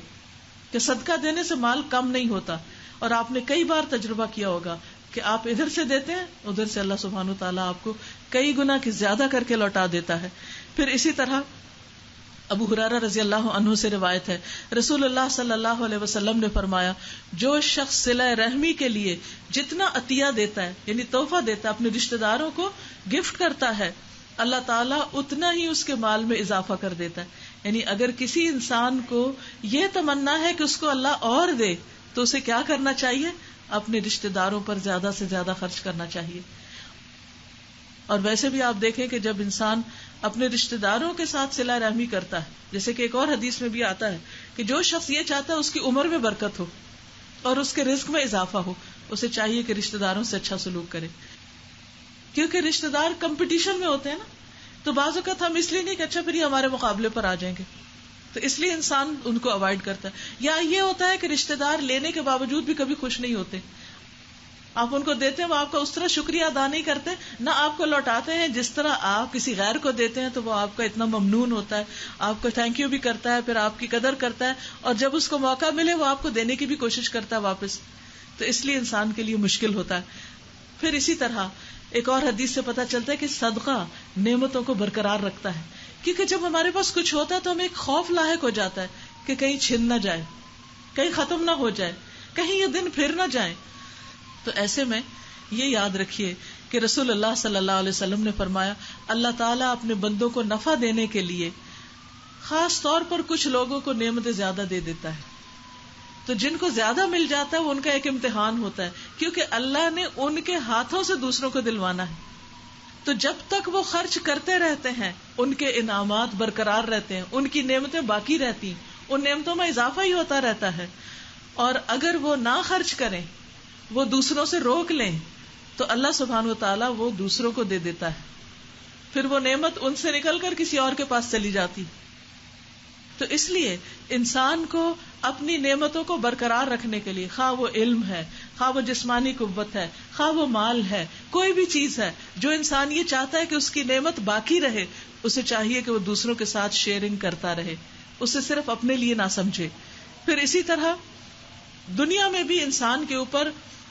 کہ صدقہ دینے سے مال کم نہیں ہوتا. اور آپ نے کئی بار تجربہ کیا ہوگا کہ آپ ادھر سے دیتے ہیں، ادھر سے اللہ سبحانہ وتعالیٰ آپ کو کئی گنا کی زیادہ کر کے لوٹا دیتا ہے. پھر اسی طرح ابو ہریرہ رضی اللہ عنہ سے روایت ہے، رسول اللہ صلی اللہ علیہ وسلم نے فرمایا جو شخص صلہ رحمی کے لیے جتنا عطیہ دیتا ہے، یعنی تحفہ دیتا ہے، اپنے رشتہ داروں کو گفٹ کرتا ہے، اللہ تعالیٰ اتنا ہی اس کے مال میں اضافہ کر دیتا ہے. یعنی اگر کسی انسان کو یہ تمنا ہے کہ اس کو اللہ اور دے تو اسے کیا کرنا چاہیے؟ اپنے رشتہ داروں پر زیادہ سے زیادہ خرچ کرنا چاہیے. اور ویسے بھی آپ دیکھیں کہ جب انسان اپنے رشتہ داروں کے ساتھ صلہ رحمی کرتا ہے، جیسے کہ ایک اور حدیث میں بھی آتا ہے کہ جو شخص یہ چاہتا ہے اس کی عمر میں برکت ہو اور اس کے رزق میں اضافہ ہو، اسے چاہیے کہ رشتہ داروں سے اچھا سلوک کرے. کیونکہ رشتہ دار کمپٹیشن میں ہوتے ہیں نا، تو بعض اوقات ہم اس لیے نہیں کہ اچھا پھر یہ ہمارے مقابلے پر آ جائیں گے، تو اس لیے انسان ان کو اوائڈ کرتا ہے. یا یہ ہوتا ہے کہ رشتہ دار لینے کے باوجود بھی کبھی خوش نہیں ہوتے. آپ ان کو دیتے ہیں، وہ آپ کا اس طرح شکریہ ادا نہیں کرتے، نہ آپ کو لوٹاتے ہیں جس طرح آپ کسی غیر کو دیتے ہیں تو وہ آپ کا اتنا ممنون ہوتا ہے، آپ کو تھینک یو بھی کرتا ہے، پھر آپ کی قدر کرتا ہے، اور جب اس کو موقع ملے وہ آپ کو دینے کی بھی کوشش کرتا ہے واپس. تو اس لیے انسان کے لیے مشکل ہوتا ہے. پھر اسی طرح ایک اور حدیث سے پتہ چلتا ہے کہ صدقہ نعمتوں کو برقرار رکھتا ہے، کیونکہ جب ہمارے پاس کچھ ہوتا ہے تو ہمیں ایک خوف لاحق ہو جاتا ہے کہ کہیں چھن نہ جائے، کہیں ختم نہ ہو جائے، کہیں یہ دن پھر نہ جائیں. تو ایسے میں یہ یاد رکھیے کہ رسول اللہ صلی اللہ علیہ وسلم نے فرمایا اللہ تعالیٰ اپنے بندوں کو نفع دینے کے لیے خاص طور پر کچھ لوگوں کو نعمتیں زیادہ دے دیتا ہے. تو جن کو زیادہ مل جاتا ہے وہ ان کا ایک امتحان ہوتا ہے، کیونکہ اللہ نے ان کے ہاتھوں سے دوسروں کو دلوانا ہے. تو جب تک وہ خرچ کرتے رہتے ہیں ان کے انعامات برقرار رہتے ہیں، ان کی نعمتیں باقی رہتی ہیں، ان نعمتوں میں اضافہ ہی ہوتا رہتا ہے. اور اگر وہ نہ خرچ کریں، وہ دوسروں سے روک لیں، تو اللہ سبحانہ وتعالیٰ وہ دوسروں کو دے دیتا ہے. پھر وہ نعمت ان سے نکل کر کسی اور کے پاس چلی جاتی. تو اس لیے انسان کو اپنی نعمتوں کو برقرار رکھنے کے لیے، خواہ وہ علم ہے، خواہ وہ جسمانی قوت ہے، خواہ وہ مال ہے، کوئی بھی چیز ہے جو انسان یہ چاہتا ہے کہ اس کی نعمت باقی رہے، اسے چاہیے کہ وہ دوسروں کے ساتھ شیئرنگ کرتا رہے، اسے صرف اپنے لیے نہ سمجھے. پھر اسی طرح دنیا میں بھی انسان کے اوپر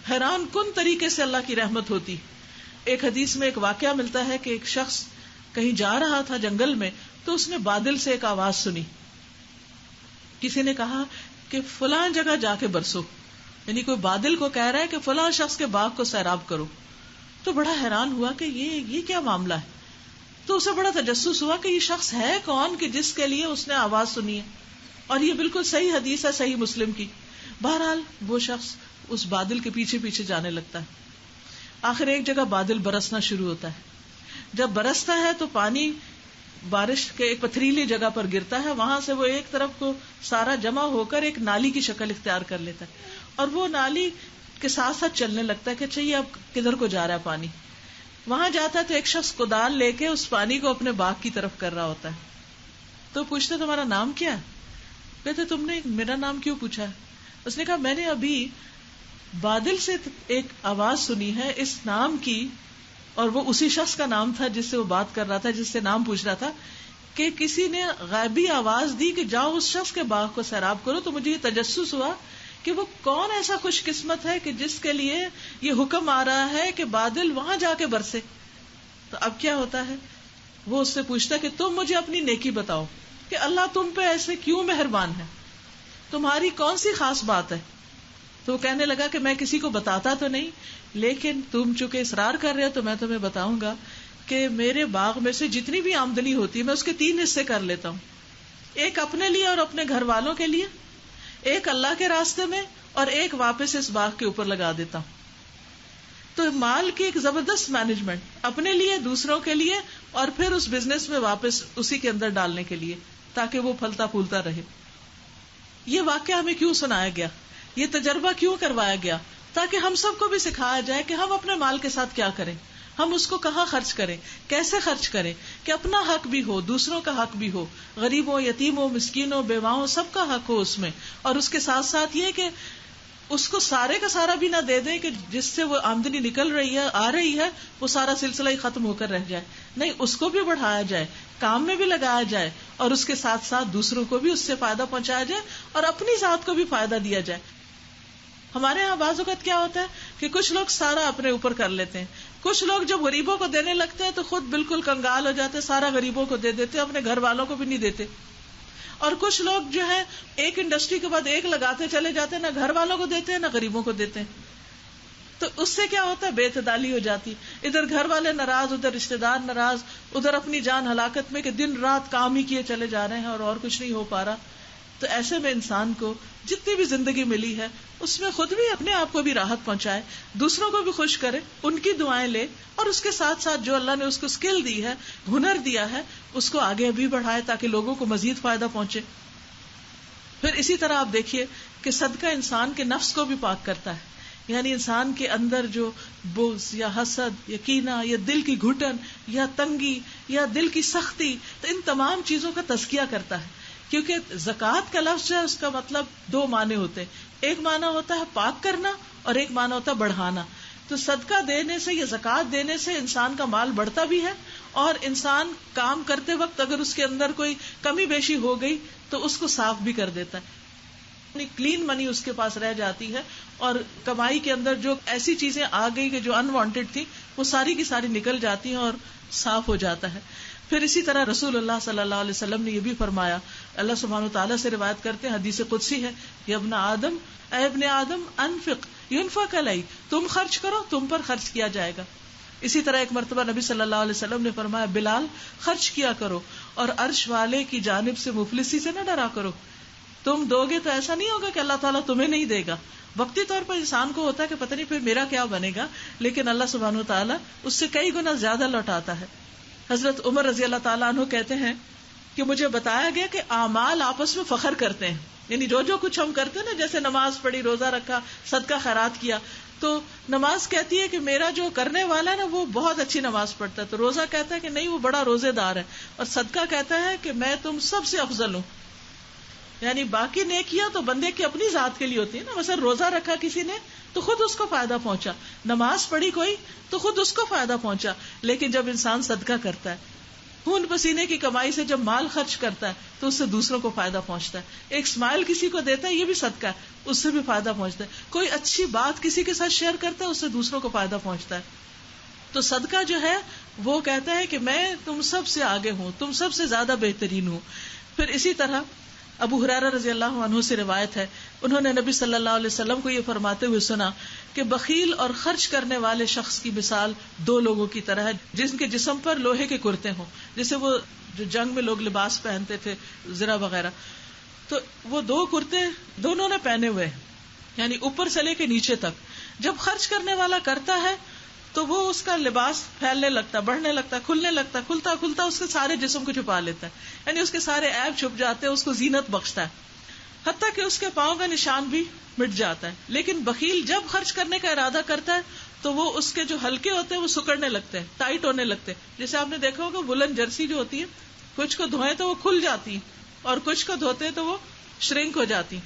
حیران کن طریقے سے اللہ کی رحمت ہوتی. ایک حدیث میں ایک واقعہ ملتا ہے کہ ایک شخص کہیں جا رہا تھا جنگل میں، تو اس نے بادل سے ایک آواز سنی. کسی نے کہا کہ فلاں جگہ جا کے برسو، یعنی کوئی بادل کو کہہ رہا ہے کہ فلاں شخص کے باغ کو سیراب کرو. تو بڑا حیران ہوا کہ یہ کیا معاملہ ہے. تو اسے بڑا تجسس ہوا کہ یہ شخص ہے کون کہ جس کے لیے اس نے آواز سنی ہے. اور یہ بالکل صحیح حدیث ہے، صحیح مسلم کی. بہرحال وہ شخص اس بادل کے پیچھے پیچھے جانے لگتا ہے. آخر ایک جگہ بادل برسنا شروع ہوتا ہے. جب برستا ہے تو پانی بارش کے ایک پتھریلی جگہ پر گرتا ہے، وہاں سے وہ ایک طرف کو سارا جمع ہو کر ایک نالی کی شکل اختیار کر لیتا ہے، اور وہ نالی کے ساتھ ساتھ چلنے لگتا ہے کہ چاہیے اب کدھر کو جا رہا ہے پانی. وہاں جاتا ہے تو ایک شخص کدال لے کے اس پانی کو اپنے باغ کی طرف کر رہا ہوتا ہے. تو پوچھتے تمہارا نام کیا ہے؟ کہتے تم نے میرا نام کیوں پوچھا ہے؟ اس نے کہا میں نے ابھی بادل سے ایک آواز سنی ہے اس نام کی، اور وہ اسی شخص کا نام تھا جس سے وہ بات کر رہا تھا، جس سے نام پوچھ رہا تھا، کہ کسی نے غیبی آواز دی کہ جاؤ اس شخص کے باغ کو سیراب کرو. تو مجھے یہ تجسس ہوا کہ وہ کون ایسا خوش قسمت ہے کہ جس کے لیے یہ حکم آ رہا ہے کہ بادل وہاں جا کے برسے. تو اب کیا ہوتا ہے، وہ اس سے پوچھتا کہ تم مجھے اپنی نیکی بتاؤ کہ اللہ تم پہ ایسے کیوں مہربان ہے، تمہاری کون سی خاص بات ہے. تو وہ کہنے لگا کہ میں کسی کو بتاتا تو نہیں، لیکن تم چونکہ اصرار کر رہے ہو تو میں تمہیں بتاؤں گا کہ میرے باغ میں سے جتنی بھی آمدنی ہوتی ہے میں اس کے 3 حصے کر لیتا ہوں. ایک اپنے لیے اور اپنے گھر والوں کے لیے، ایک اللہ کے راستے میں، اور ایک واپس اس باغ کے اوپر لگا دیتا ہوں. تو مال کی ایک زبردست مینجمنٹ، اپنے لیے، دوسروں کے لیے، اور پھر اس بزنس میں واپس اسی کے اندر ڈالنے کے لیے تاکہ وہ پھلتا پھولتا رہے. یہ واقعہ ہمیں کیوں سنایا گیا، یہ تجربہ کیوں کروایا گیا؟ تاکہ ہم سب کو بھی سکھایا جائے کہ ہم اپنے مال کے ساتھ کیا کریں، ہم اس کو کہاں خرچ کریں، کیسے خرچ کریں کہ اپنا حق بھی ہو، دوسروں کا حق بھی ہو، غریبوں، یتیموں، مسکینوں، بیواؤں، سب کا حق ہو اس میں. اور اس کے ساتھ ساتھ یہ کہ اس کو سارے کا سارا بھی نہ دے دیں کہ جس سے وہ آمدنی نکل رہی ہے، آ رہی ہے، وہ سارا سلسلہ ہی ختم ہو کر رہ جائے. نہیں، اس کو بھی بڑھایا جائے، کام میں بھی لگایا جائے، اور اس کے ساتھ ساتھ دوسروں کو بھی اس سے فائدہ پہنچایا جائے اور اپنی ذات کو بھی فائدہ دیا جائے. ہمارے یہاں بعض اوقات کیا ہوتا ہے کہ کچھ لوگ سارا اپنے اوپر کر لیتے ہیں، کچھ لوگ جب غریبوں کو دینے لگتے ہیں تو خود بالکل کنگال ہو جاتے ہیں، سارا غریبوں کو دے دیتے، اپنے گھر والوں کو بھی نہیں دیتے. اور کچھ لوگ جو ہے ایک انڈسٹری کے بعد ایک لگاتے چلے جاتے ہیں، نہ گھر والوں کو دیتے ہیں نہ غریبوں کو دیتے ہیں. تو اس سے کیا ہوتا ہے، بے اعتدالی ہو جاتی، ادھر گھر والے ناراض، ادھر رشتے دار ناراض، ادھر اپنی جان ہلاکت میں کہ دن رات کام ہی کیے چلے جا رہے ہیں اور کچھ نہیں ہو پا رہا. تو ایسے میں انسان کو جتنی بھی زندگی ملی ہے اس میں خود بھی اپنے آپ کو بھی راحت پہنچائے، دوسروں کو بھی خوش کرے، ان کی دعائیں لے، اور اس کے ساتھ ساتھ جو اللہ نے اس کو اسکل دی ہے، ہنر دیا ہے، اس کو آگے بھی بڑھائے تاکہ لوگوں کو مزید فائدہ پہنچے. پھر اسی طرح آپ دیکھیے کہ صدقہ انسان کے نفس کو بھی پاک کرتا ہے، یعنی انسان کے اندر جو بغض یا حسد یا کینہ یا دل کی گھٹن یا تنگی یا دل کی سختی، تو ان تمام چیزوں کا تزکیہ کرتا ہے. کیونکہ زکوٰۃ کا لفظ ہے، اس کا مطلب 2 معنی ہوتے ہیں، ایک معنی ہوتا ہے پاک کرنا اور ایک معنی ہوتا ہے بڑھانا. تو صدقہ دینے سے یا زکوٰۃ دینے سے انسان کا مال بڑھتا بھی ہے، اور انسان کام کرتے وقت اگر اس کے اندر کوئی کمی بیشی ہو گئی تو اس کو صاف بھی کر دیتا ہے، یعنی کلین منی اس کے پاس رہ جاتی ہے، اور کمائی کے اندر جو ایسی چیزیں آ گئی کہ جو انوانٹیڈ تھی وہ ساری کی ساری نکل جاتی ہیں اور صاف ہو جاتا ہے. پھر اسی طرح رسول اللہ صلی اللہ علیہ وسلم نے یہ بھی فرمایا، اللہ سبحانہ تعالیٰ سے روایت کرتے ہیں، حدیث قدسی ہے، یا ابن آدم، اے ابن آدم، انفق ینفق علیک، تم خرچ کرو تم پر خرچ کیا جائے گا. اسی طرح ایک مرتبہ نبی صلی اللہ علیہ وسلم نے فرمایا بلال خرچ کیا کرو اور عرش والے کی جانب سے مفلسی سے نہ ڈرا کرو. تم دو گے تو ایسا نہیں ہوگا کہ اللہ تعالیٰ تمہیں نہیں دے گا. وقتی طور پر انسان کو ہوتا ہے کہ پتہ نہیں پھر میرا کیا بنے گا, لیکن اللہ سبحانہ وتعالیٰ اس سے کئی گنا زیادہ لوٹاتا ہے. حضرت عمر رضی اللہ تعالیٰ عنہ کہتے ہیں کہ مجھے بتایا گیا کہ اعمال آپس میں فخر کرتے ہیں. یعنی جو کچھ ہم کرتے ہیں نا, جیسے نماز پڑھی, روزہ رکھا, صدقہ خیرات کیا, تو نماز کہتی ہے کہ میرا جو کرنے والا ہے نا وہ بہت اچھی نماز پڑھتا ہے, تو روزہ کہتا ہے کہ نہیں وہ بڑا روزے دار ہے, اور صدقہ کہتا ہے کہ میں تم سب سے افضل ہوں. یعنی باقی نیکیاں تو بندے کی اپنی ذات کے لیے ہوتی ہے نا. مثلا روزہ رکھا کسی نے تو خود اس کو فائدہ پہنچا, نماز پڑھی کوئی تو خود اس کو فائدہ پہنچا. لیکن جب انسان صدقہ کرتا ہے, خون پسینے کی کمائی سے جب مال خرچ کرتا ہے, تو اس سے دوسروں کو فائدہ پہنچتا ہے. ایک اسمائل کسی کو دیتا ہے, یہ بھی صدقہ ہے, اس سے بھی فائدہ پہنچتا ہے. کوئی اچھی بات کسی کے ساتھ شیئر کرتا ہے, اس سے دوسروں کو فائدہ پہنچتا ہے. تو صدقہ جو ہے وہ کہتا ہے کہ میں تم سب سے آگے ہوں, تم سب سے زیادہ بہترین ہوں. پھر اسی طرح ابو ہریرہ رضی اللہ عنہ سے روایت ہے, انہوں نے نبی صلی اللہ علیہ وسلم کو یہ فرماتے ہوئے سنا کہ بخیل اور خرچ کرنے والے شخص کی مثال دو لوگوں کی طرح ہے جن کے جسم پر لوہے کے کرتے ہوں, جیسے وہ جو جنگ میں لوگ لباس پہنتے تھے زرہ وغیرہ, تو وہ دو کرتے دونوں نے پہنے ہوئے, یعنی اوپر سے لے کے نیچے تک. جب خرچ کرنے والا کرتا ہے تو وہ اس کا لباس پھیلنے لگتا, بڑھنے لگتا, کھلنے لگتا, کھلتا کھلتا اس کے سارے جسم کو چھپا لیتا ہے, یعنی اس کے سارے عیب چھپ جاتے ہیں, اس کو زینت بخشتا ہے, حتیٰ کہ اس کے پاؤں کا نشان بھی مٹ جاتا ہے. لیکن بخیل جب خرچ کرنے کا ارادہ کرتا ہے تو وہ اس کے جو ہلکے ہوتے ہیں وہ سکڑنے لگتے ہیں, ٹائٹ ہونے لگتے ہیں. جیسے آپ نے دیکھا ہوگا وولن جرسی جو ہوتی ہے, کچھ کو دھوئیں تو وہ کھل جاتی اور کچھ کو دھوتے تو وہ شرنک ہو جاتی.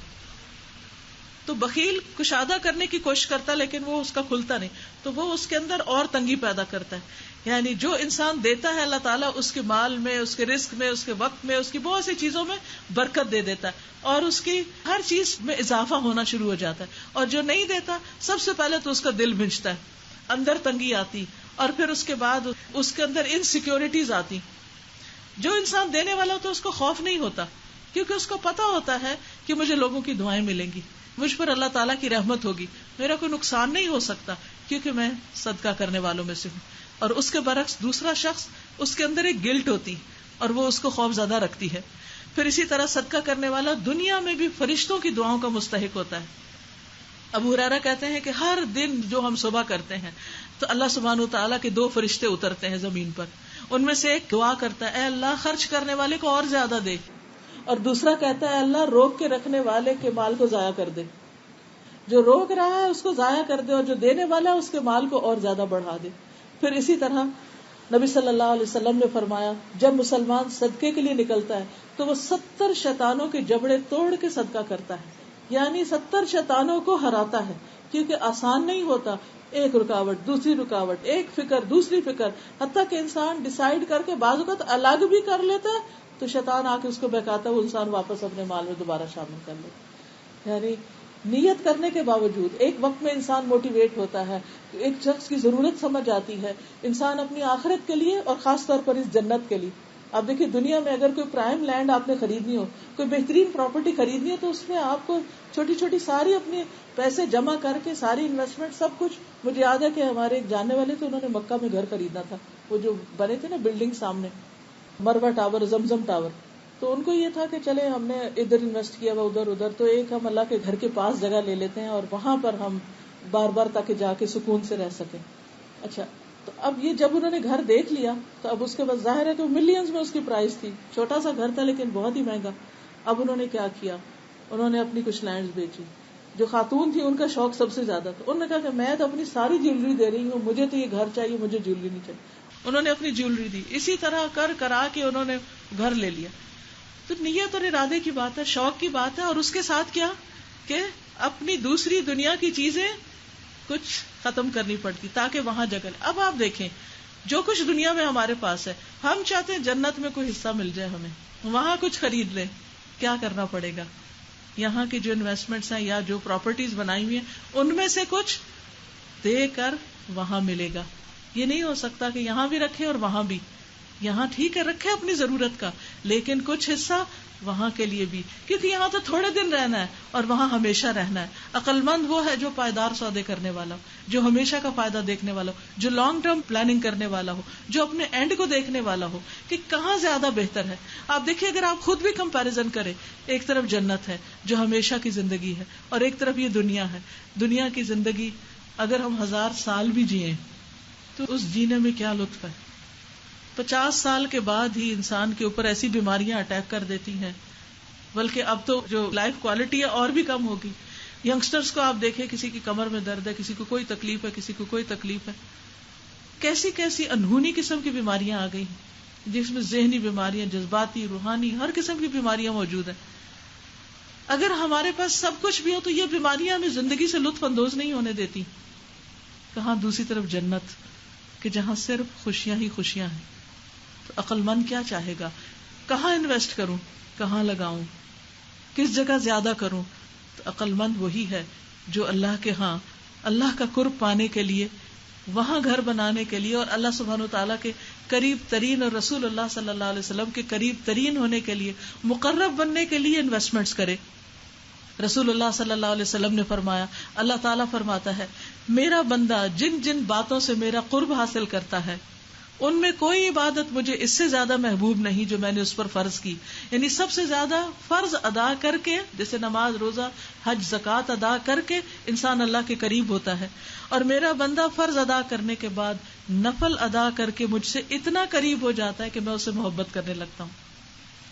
تو بخیل کشادہ کرنے کی کوشش کرتا ہے لیکن وہ اس کا کھلتا نہیں, تو وہ اس کے اندر اور تنگی پیدا کرتا ہے. یعنی جو انسان دیتا ہے اللہ تعالیٰ اس کے مال میں, اس کے رزق میں, اس کے وقت میں, اس کی بہت سی چیزوں میں برکت دے دیتا ہے, اور اس کی ہر چیز میں اضافہ ہونا شروع ہو جاتا ہے. اور جو نہیں دیتا سب سے پہلے تو اس کا دل بھنجتا ہے, اندر تنگی آتی, اور پھر اس کے بعد اس کے اندر انسیکیورٹیز آتی. جو انسان دینے والا ہوتا ہے اس کو خوف نہیں ہوتا, کیونکہ اس کو پتا ہوتا ہے کہ مجھے لوگوں کی دعائیں ملیں گی, مجھ پر اللہ تعالیٰ کی رحمت ہوگی, میرا کوئی نقصان نہیں ہو سکتا کیونکہ میں صدقہ کرنے والوں میں سے ہوں. اور اس کے برعکس دوسرا شخص, اس کے اندر ایک گلٹ ہوتی اور وہ اس کو خوف زدہ رکھتی ہے. پھر اسی طرح صدقہ کرنے والا دنیا میں بھی فرشتوں کی دعاؤں کا مستحق ہوتا ہے. ابو ہریرہ کہتے ہیں کہ ہر دن جو ہم صبح کرتے ہیں تو اللہ سبحانہ وتعالیٰ کے دو فرشتے اترتے ہیں زمین پر, ان میں سے ایک دعا کرتا ہے اے اللہ خرچ کرنے والے کو اور زیادہ دے, اور دوسرا کہتا ہے اللہ روک کے رکھنے والے کے مال کو ضائع کر دے. جو روک رہا ہے اس کو ضائع کر دے, اور جو دینے والا ہے اس کے مال کو اور زیادہ بڑھا دے. پھر اسی طرح نبی صلی اللہ علیہ وسلم نے فرمایا جب مسلمان صدقے کے لیے نکلتا ہے تو وہ 70 شیطانوں کے جبڑے توڑ کے صدقہ کرتا ہے, یعنی 70 شیطانوں کو ہراتا ہے. کیونکہ آسان نہیں ہوتا, ایک رکاوٹ, دوسری رکاوٹ, ایک فکر, دوسری فکر, حتیٰ کہ انسان ڈیسائیڈ کر کے بعض اوقات الگ بھی کر لیتا ہے تو شیطان آ کے اس کو بہکاتا ہے, وہ انسان واپس اپنے مال میں دوبارہ شامل کر لیتا. یعنی نیت کرنے کے باوجود ایک وقت میں انسان موٹیویٹ ہوتا ہے, ایک شخص کی ضرورت سمجھ آتی ہے, انسان اپنی آخرت کے لیے اور خاص طور پر اس جنت کے لیے. آپ دیکھیں دنیا میں اگر کوئی پرائم لینڈ آپ نے خریدنی ہو, کوئی بہترین پراپرٹی خریدنی ہو, تو اس میں آپ کو چھوٹی چھوٹی ساری اپنے پیسے جمع کر کے ساری انویسٹمنٹ سب کچھ. مجھے یاد ہے کہ ہمارے ایک جاننے والے تھے, انہوں نے مکہ میں گھر خریدنا تھا, وہ جو بنے تھے نا بلڈنگ سامنے, مروہ ٹاور, زمزم ٹاور, تو ان کو یہ تھا کہ چلے ہم نے ادھر انویسٹ کیا ہوا ادھر, تو ایک ہم اللہ کے گھر کے پاس جگہ لے لیتے ہیں اور وہاں پر ہم بار بار تاکہ جا کے سکون سے رہ سکیں. اچھا, تو اب یہ جب انہوں نے گھر دیکھ لیا تو اب اس کے بعد ظاہر ہے کہ ملینز میں اس کی پرائز تھی, چھوٹا سا گھر تھا لیکن بہت ہی مہنگا. اب انہوں نے کیا کیا, انہوں نے اپنی کچھ لینڈز بیچی. جو خاتون تھی ان کا شوق سب سے زیادہ تھا, انہوں نے کہا کہ میں تو اپنی ساری جیولری دے رہی ہوں, مجھے تو یہ گھر چاہیے, مجھے جیولری نہیں چاہیے. انہوں نے اپنی جیولری دی. اسی طرح کر کرا کے انہوں نے گھر لے لیا. تو نیت اور ارادے کی بات ہے, شوق کی بات ہے, اور اس کے ساتھ کیا کہ اپنی دوسری دنیا کی چیزیں کچھ ختم کرنی پڑتی تاکہ وہاں جگہ. اب آپ دیکھیں جو کچھ دنیا میں ہمارے پاس ہے, ہم چاہتے ہیں جنت میں کوئی حصہ مل جائے ہمیں, وہاں کچھ خرید لیں. کیا کرنا پڑے گا؟ یہاں کی جو انویسٹمنٹس ہیں یا جو پراپرٹیز بنائی ہوئی ہیں ان میں سے کچھ دے کر وہاں ملے گا. یہ نہیں ہو سکتا کہ یہاں بھی رکھے اور وہاں بھی. یہاں ٹھیک ہے رکھے اپنی ضرورت کا, لیکن کچھ حصہ وہاں کے لیے بھی، کیونکہ یہاں تو تھوڑے دن رہنا ہے اور وہاں ہمیشہ رہنا ہے. عقل مند وہ ہے جو پائیدار سودے کرنے والا ہو، جو ہمیشہ کا فائدہ دیکھنے والا ہو، جو لانگ ٹرم پلاننگ کرنے والا ہو، جو اپنے اینڈ کو دیکھنے والا ہو کہ کہاں زیادہ بہتر ہے. آپ دیکھیے اگر آپ خود بھی کمپیریزن کریں، ایک طرف جنت ہے جو ہمیشہ کی زندگی ہے اور ایک طرف یہ دنیا ہے. دنیا کی زندگی اگر ہم 1000 سال بھی جئیں تو اس جینے میں کیا لطف ہے. 50 سال کے بعد ہی انسان کے اوپر ایسی بیماریاں اٹیک کر دیتی ہیں، بلکہ اب تو جو لائف کوالٹی ہے اور بھی کم ہوگی. ینگسٹرز کو آپ دیکھیں، کسی کی کمر میں درد ہے، کسی کو کوئی تکلیف ہے، کسی کو کوئی تکلیف ہے. کیسی کیسی انہونی قسم کی بیماریاں آ گئی ہیں، جس میں ذہنی بیماریاں، جذباتی، روحانی، ہر قسم کی بیماریاں موجود ہیں. اگر ہمارے پاس سب کچھ بھی ہو تو یہ بیماریاں ہمیں زندگی سے لطف اندوز نہیں ہونے دیتی. کہاں دوسری طرف جنت کہ جہاں صرف خوشیاں ہی خوشیاں ہیں. تو عقل مند کیا چاہے گا؟ کہاں انویسٹ کروں، کہاں لگاؤں، کس جگہ زیادہ کروں؟ تو عقل مند وہی ہے جو اللہ کے ہاں اللہ کا قرب پانے کے لیے، وہاں گھر بنانے کے لیے اور اللہ سبحانہ وتعالیٰ کے قریب ترین اور رسول اللہ صلی اللہ علیہ وسلم کے قریب ترین ہونے کے لیے، مقرب بننے کے لیے انویسٹمنٹس کرے. رسول اللہ صلی اللہ علیہ وسلم نے فرمایا، اللہ تعالیٰ فرماتا ہے میرا بندہ جن جن باتوں سے میرا قرب حاصل کرتا ہے ان میں کوئی عبادت مجھے اس سے زیادہ محبوب نہیں جو میں نے اس پر فرض کی. یعنی سب سے زیادہ فرض ادا کر کے، جیسے نماز، روزہ، حج، زکوٰۃ ادا کر کے انسان اللہ کے قریب ہوتا ہے، اور میرا بندہ فرض ادا کرنے کے بعد نفل ادا کر کے مجھ سے اتنا قریب ہو جاتا ہے کہ میں اسے محبت کرنے لگتا ہوں.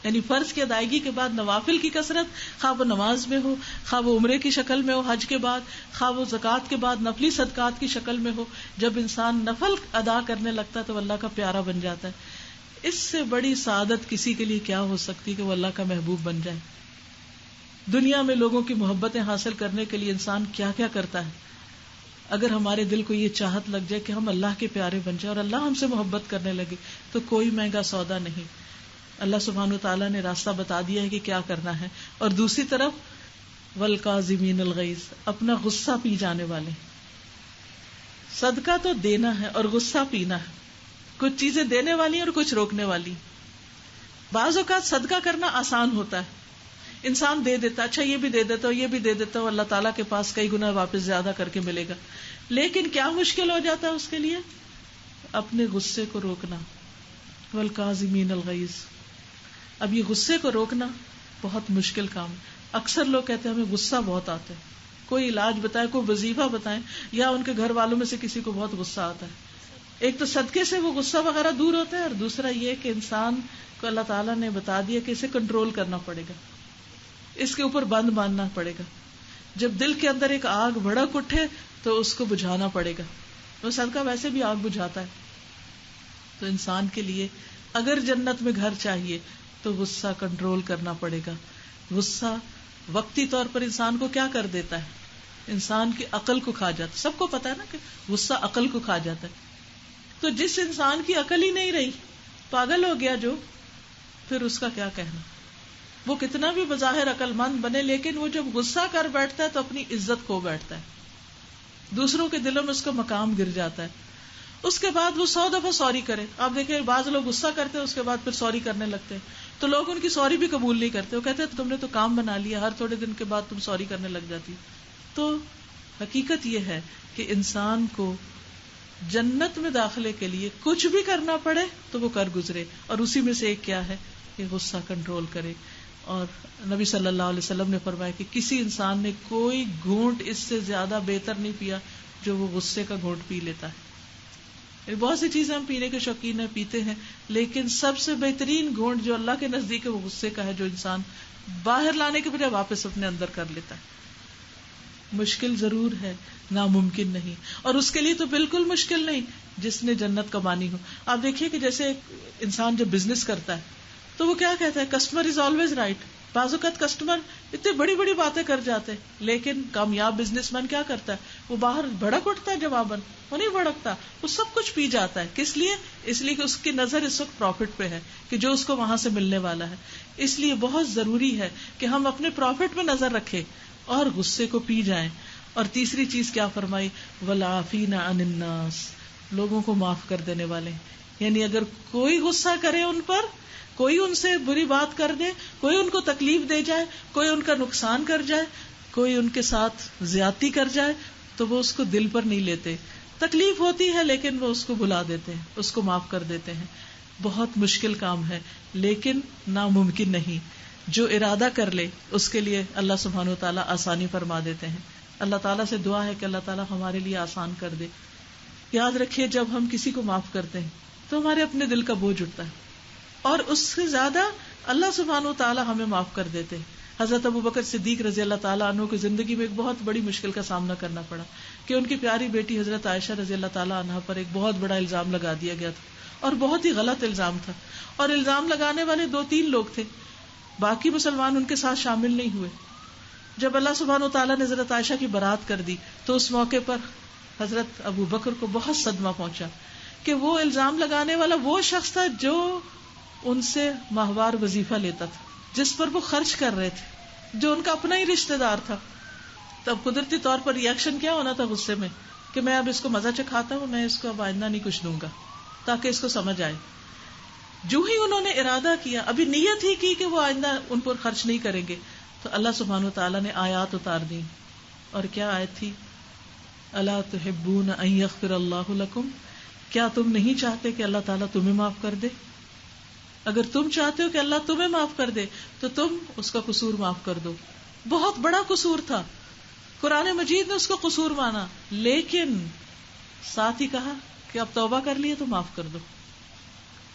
یعنی فرض کی ادائیگی کے بعد نوافل کی کثرت، خواہ وہ نماز میں ہو، خواہ وہ عمرے کی شکل میں ہو حج کے بعد، خواہ وہ زکوٰۃ کے بعد نفلی صدقات کی شکل میں ہو، جب انسان نفل ادا کرنے لگتا ہے تو اللہ کا پیارا بن جاتا ہے. اس سے بڑی سعادت کسی کے لیے کیا ہو سکتی کہ وہ اللہ کا محبوب بن جائے. دنیا میں لوگوں کی محبتیں حاصل کرنے کے لیے انسان کیا کیا کرتا ہے. اگر ہمارے دل کو یہ چاہت لگ جائے کہ ہم اللہ کے پیارے بن جائیں اور اللہ ہم سے محبت کرنے لگے تو کوئی مہنگا سودا نہیں. اللہ سبحانہ وتعالیٰ نے راستہ بتا دیا ہے کہ کیا کرنا ہے. اور دوسری طرف والکاظمین الغیظ، اپنا غصہ پی جانے والے. صدقہ تو دینا ہے اور غصہ پینا ہے. کچھ چیزیں دینے والی اور کچھ روکنے والی. بعض اوقات صدقہ کرنا آسان ہوتا ہے، انسان دے دیتا، اچھا یہ بھی دے دیتا ہوں، یہ بھی دے دیتا ہوں، اللہ تعالیٰ کے پاس کئی گنا واپس زیادہ کر کے ملے گا. لیکن کیا مشکل ہو جاتا ہے اس کے لیے؟ اپنے غصے کو روکنا. والکاظمین الغیظ. اب یہ غصے کو روکنا بہت مشکل کام. اکثر لوگ کہتے ہیں ہمیں غصہ بہت آتا ہے، کوئی علاج بتائیں، کوئی وظیفہ بتائیں، یا ان کے گھر والوں میں سے کسی کو بہت غصہ آتا ہے. ایک تو صدقے سے وہ غصہ وغیرہ دور ہوتا ہے، اور دوسرا یہ کہ انسان کو اللہ تعالیٰ نے بتا دیا کہ اسے کنٹرول کرنا پڑے گا، اس کے اوپر بند باندھنا پڑے گا. جب دل کے اندر ایک آگ بھڑک اٹھے تو اس کو بجھانا پڑے گا. وہ صدقہ ویسے بھی آگ بجھاتا ہے. تو انسان کے لیے اگر جنت میں گھر چاہیے تو غصہ کنٹرول کرنا پڑے گا. غصہ وقتی طور پر انسان کو کیا کر دیتا ہے؟ انسان کی عقل کو کھا جاتا ہے. سب کو پتا ہے نا کہ غصہ عقل کو کھا جاتا ہے. تو جس انسان کی عقل ہی نہیں رہی، پاگل ہو گیا جو، پھر اس کا کیا کہنا. وہ کتنا بھی بظاہر عقل مند بنے، لیکن وہ جب غصہ کر بیٹھتا ہے تو اپنی عزت کھو بیٹھتا ہے، دوسروں کے دلوں میں اس کا مقام گر جاتا ہے. اس کے بعد وہ 100 دفعہ سوری کرے. آپ دیکھیں بعض لوگ غصہ کرتے ہیں، اس کے بعد پھر سوری کرنے لگتے ہیں، تو لوگ ان کی سوری بھی قبول نہیں کرتے. وہ کہتے ہیں تم نے تو کام بنا لیا، ہر تھوڑے دن کے بعد تم سوری کرنے لگ جاتی. تو حقیقت یہ ہے کہ انسان کو جنت میں داخلے کے لیے کچھ بھی کرنا پڑے تو وہ کر گزرے. اور اسی میں سے ایک کیا ہے کہ غصہ کنٹرول کرے. اور نبی صلی اللہ علیہ وسلم نے فرمایا کہ کسی انسان نے کوئی گھونٹ اس سے زیادہ بہتر نہیں پیا جو وہ غصے کا گھونٹ پی لیتا ہے. بہت سی چیزیں ہم پینے کے شوقین ہیں، پیتے ہیں، لیکن سب سے بہترین گھونٹ جو اللہ کے نزدیک ہے وہ غصے کا ہے، جو انسان باہر لانے کے بجائے واپس اپنے اندر کر لیتا ہے. مشکل ضرور ہے، ناممکن نہیں. اور اس کے لیے تو بالکل مشکل نہیں جس نے جنت کمانی ہو. آپ دیکھیے کہ جیسے ایک انسان جب بزنس کرتا ہے تو وہ کیا کہتا ہے، کسٹمر از آلویز رائٹ. بعض اوقات کسٹمر اتنی بڑی بڑی باتیں کر جاتے ہیں، لیکن کامیاب بزنس مین کیا کرتا ہے، وہ باہر بھڑک اٹھتا ہے جواباً. وہ نہیں بھڑکتا، وہ سب کچھ پی جاتا ہے. کس لیے؟ اس لیے کہ اس کی نظر اس وقت پروفٹ پہ ہے، کہ جو اس کو وہاں سے ملنے والا ہے. اس لیے بہت ضروری ہے کہ ہم اپنے پروفٹ پہ نظر رکھیں اور غصے کو پی جائیں. اور تیسری چیز کیا فرمائی، والعافین عن الناس، لوگوں کو معاف کر دینے والے. یعنی اگر کوئی غصہ کرے ان پر کوئی ان سے بری بات کر دے، کوئی ان کو تکلیف دے جائے، کوئی ان کا نقصان کر جائے، کوئی ان کے ساتھ زیادتی کر جائے تو وہ اس کو دل پر نہیں لیتے. تکلیف ہوتی ہے لیکن وہ اس کو بھلا دیتے ہیں، اس کو معاف کر دیتے ہیں. بہت مشکل کام ہے لیکن ناممکن نہیں. جو ارادہ کر لے اس کے لیے اللہ سبحانہ وتعالی آسانی فرما دیتے ہیں. اللہ تعالیٰ سے دعا ہے کہ اللہ تعالیٰ ہمارے لیے آسان کر دے. یاد رکھیے جب ہم کسی کو معاف کرتے ہیں تو ہمارے اپنے دل کا بوجھ اٹھتا ہے، اور اس سے زیادہ اللہ سبحانہ وتعالیٰ ہمیں معاف کر دیتے ہیں. حضرت ابوبکر صدیق رضی اللہ تعالیٰ عنہ کی زندگی میں ایک بہت بڑی مشکل کا سامنا کرنا پڑا کہ ان کی پیاری بیٹی حضرت عائشہ رضی اللہ تعالیٰ عنہ پر ایک بہت بڑا الزام لگا دیا گیا تھا، اور بہت ہی غلط الزام تھا، اور الزام لگانے والے 2-3 لوگ تھے، باقی مسلمان ان کے ساتھ شامل نہیں ہوئے. جب اللہ سبحانہ وتعالیٰ نے حضرت عائشہ کی برات کر دی تو اس موقع پر حضرت ابو بکر کو بہت صدمہ پہنچا کہ وہ الزام لگانے والا وہ شخص تھا جو ان سے ماہوار وظیفہ لیتا تھا، جس پر وہ خرچ کر رہے تھے، جو ان کا اپنا ہی رشتہ دار تھا. تب قدرتی طور پر ریئیکشن کیا ہونا تھا غصے میں کہ میں اب اس کو مزہ چکھاتا ہوں، میں اس کو اب آئندہ نہیں کچھ دوں گا تاکہ اس کو سمجھ آئے. جو ہی انہوں نے ارادہ کیا، ابھی نیت ہی کی کہ وہ آئندہ ان پر خرچ نہیں کریں گے، تو اللہ سبحانہ وتعالیٰ نے آیات اتار دی. اور کیا آیت تھی؟ الا تحبون ان یغفر اللہ لکم، کیا تم نہیں چاہتے کہ اللہ تعالیٰ تمہیں معاف کر دے؟ اگر تم چاہتے ہو کہ اللہ تمہیں معاف کر دے تو تم اس کا قصور معاف کر دو. بہت بڑا قصور تھا، قرآن مجید نے اس کو قصور مانا، لیکن ساتھ ہی کہا کہ اب توبہ کر لیے تو معاف کر دو.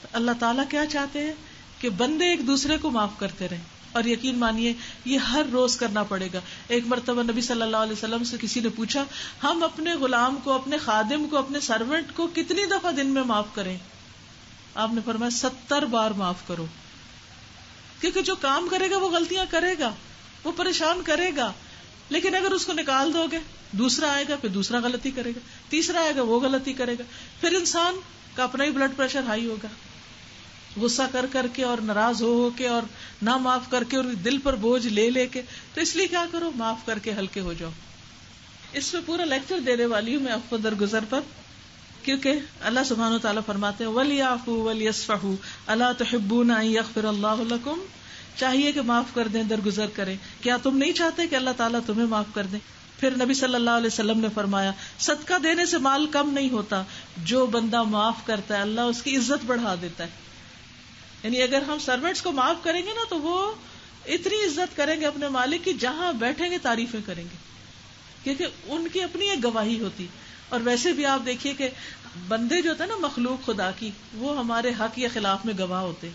تو اللہ تعالیٰ کیا چاہتے ہیں کہ بندے ایک دوسرے کو معاف کرتے رہیں. اور یقین مانیے یہ ہر روز کرنا پڑے گا. ایک مرتبہ نبی صلی اللہ علیہ وسلم سے کسی نے پوچھا ہم اپنے غلام کو، اپنے خادم کو، اپنے سرونٹ کو کتنی دفعہ دن میں معاف کریں؟ آپ نے فرمایا 70 بار معاف کرو. کیونکہ جو کام کرے گا وہ غلطیاں کرے گا، وہ پریشان کرے گا، لیکن اگر اس کو نکال دو گے دوسرا آئے گا، پھر دوسرا غلطی کرے گا، تیسرا آئے گا وہ غلطی کرے گا، پھر انسان کا اپنا ہی بلڈ پریشر ہائی ہوگا. غصہ کر کر کے اور ناراض ہو کے اور نہ معاف کر کے اور دل پر بوجھ لے لے کے. تو اس لیے کیا کرو، معاف کر کے ہلکے ہو جاؤ. اس میں پورا لیکچر دینے والی ہوں میں آپ کو درگزر پر، کیونکہ اللہ سبحانہ وتعالیٰ فرماتے ہیں وَلْيَعْفُوا وَلْيَصْفَحُوا أَلَا تُحِبُّونَ أَن يَغْفِرَ اللَّهُ لَكُمْ، چاہیے کہ معاف کر دیں، درگزر کریں. کیا تم نہیں چاہتے کہ اللہ تعالیٰ تمہیں معاف کر دیں؟ پھر نبی صلی اللہ علیہ وسلم نے فرمایا صدقہ دینے سے مال کم نہیں ہوتا، جو بندہ معاف کرتا ہے اللہ اس کی عزت بڑھا دیتا ہے. یعنی اگر ہم سروینٹس کو معاف کریں گے نا تو وہ اتنی عزت کریں گے اپنے مالک کی، جہاں بیٹھیں گے تعریفیں کریں گے، کیونکہ ان کی اپنی ایک گواہی ہوتی. اور ویسے بھی آپ دیکھیے کہ بندے جو ہوتے ہیں نا مخلوق خدا کی، وہ ہمارے حق یا خلاف میں گواہ ہوتے ہیں.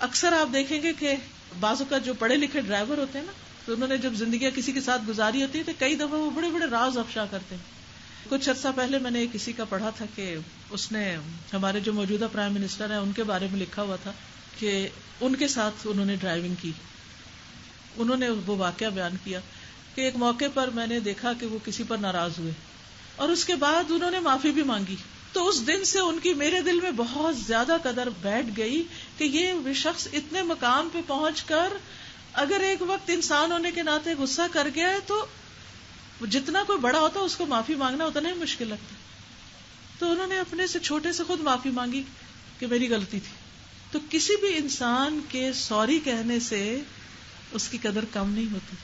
اکثر آپ دیکھیں گے کہ بعض اوقات جو پڑھے لکھے ڈرائیور ہوتے ہیں نا، تو انہوں نے جب زندگیاں کسی کے ساتھ گزاری ہوتی ہے تو کئی دفعہ وہ بڑے بڑے راز افشا کرتے ہیں. کچھ عرصہ پہلے میں نے کسی کا پڑھا تھا کہ اس نے ہمارے جو موجودہ پرائم منسٹر ہیں ان کے بارے میں لکھا ہوا تھا کہ ان کے ساتھ انہوں نے ڈرائیونگ کی. انہوں نے وہ واقعہ بیان کیا کہ ایک موقع پر میں نے دیکھا کہ وہ کسی پر ناراض ہوئے اور اس کے بعد انہوں نے معافی بھی مانگی. تو اس دن سے ان کی میرے دل میں بہت زیادہ قدر بیٹھ گئی کہ یہ شخص اتنے مقام پہ پہنچ کر اگر ایک وقت انسان ہونے کے ناطے غصہ کر گیا ہے تو جتنا کوئی بڑا ہوتا ہے اس کو معافی مانگنا اتنا ہی مشکل لگتا ہے. تو انہوں نے اپنے سے چھوٹے سے خود معافی مانگی کہ میری غلطی تھی. تو کسی بھی انسان کے سوری کہنے سے اس کی قدر کم نہیں ہوتی،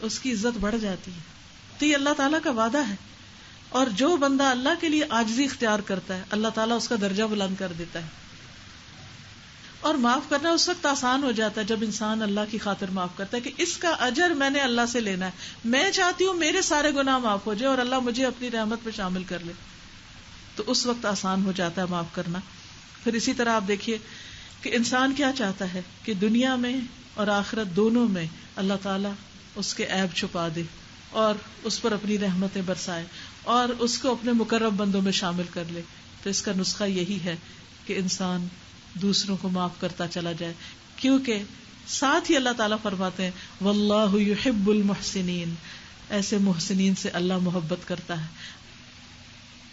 اس کی عزت بڑھ جاتی ہے. تو یہ اللہ تعالیٰ کا وعدہ ہے، اور جو بندہ اللہ کے لیے عاجزی اختیار کرتا ہے اللہ تعالیٰ اس کا درجہ بلند کر دیتا ہے. اور معاف کرنا اس وقت آسان ہو جاتا ہے جب انسان اللہ کی خاطر معاف کرتا ہے کہ اس کا اجر میں نے اللہ سے لینا ہے. میں چاہتی ہوں میرے سارے گناہ معاف ہو جائے اور اللہ مجھے اپنی رحمت میں شامل کر لے، تو اس وقت آسان ہو جاتا ہے معاف کرنا. پھر اسی طرح آپ دیکھیے کہ انسان کیا چاہتا ہے کہ دنیا میں اور آخرت دونوں میں اللہ تعالیٰ اس کے عیب چھپا دے اور اس پر اپنی رحمتیں برسائے اور اس کو اپنے مقرب بندوں میں شامل کر لے. تو اس کا نسخہ یہی ہے کہ انسان دوسروں کو معاف کرتا چلا جائے، کیونکہ ساتھ ہی اللہ تعالیٰ فرماتے ہیں واللہ یحب المحسنین، ایسے محسنین سے اللہ محبت کرتا ہے.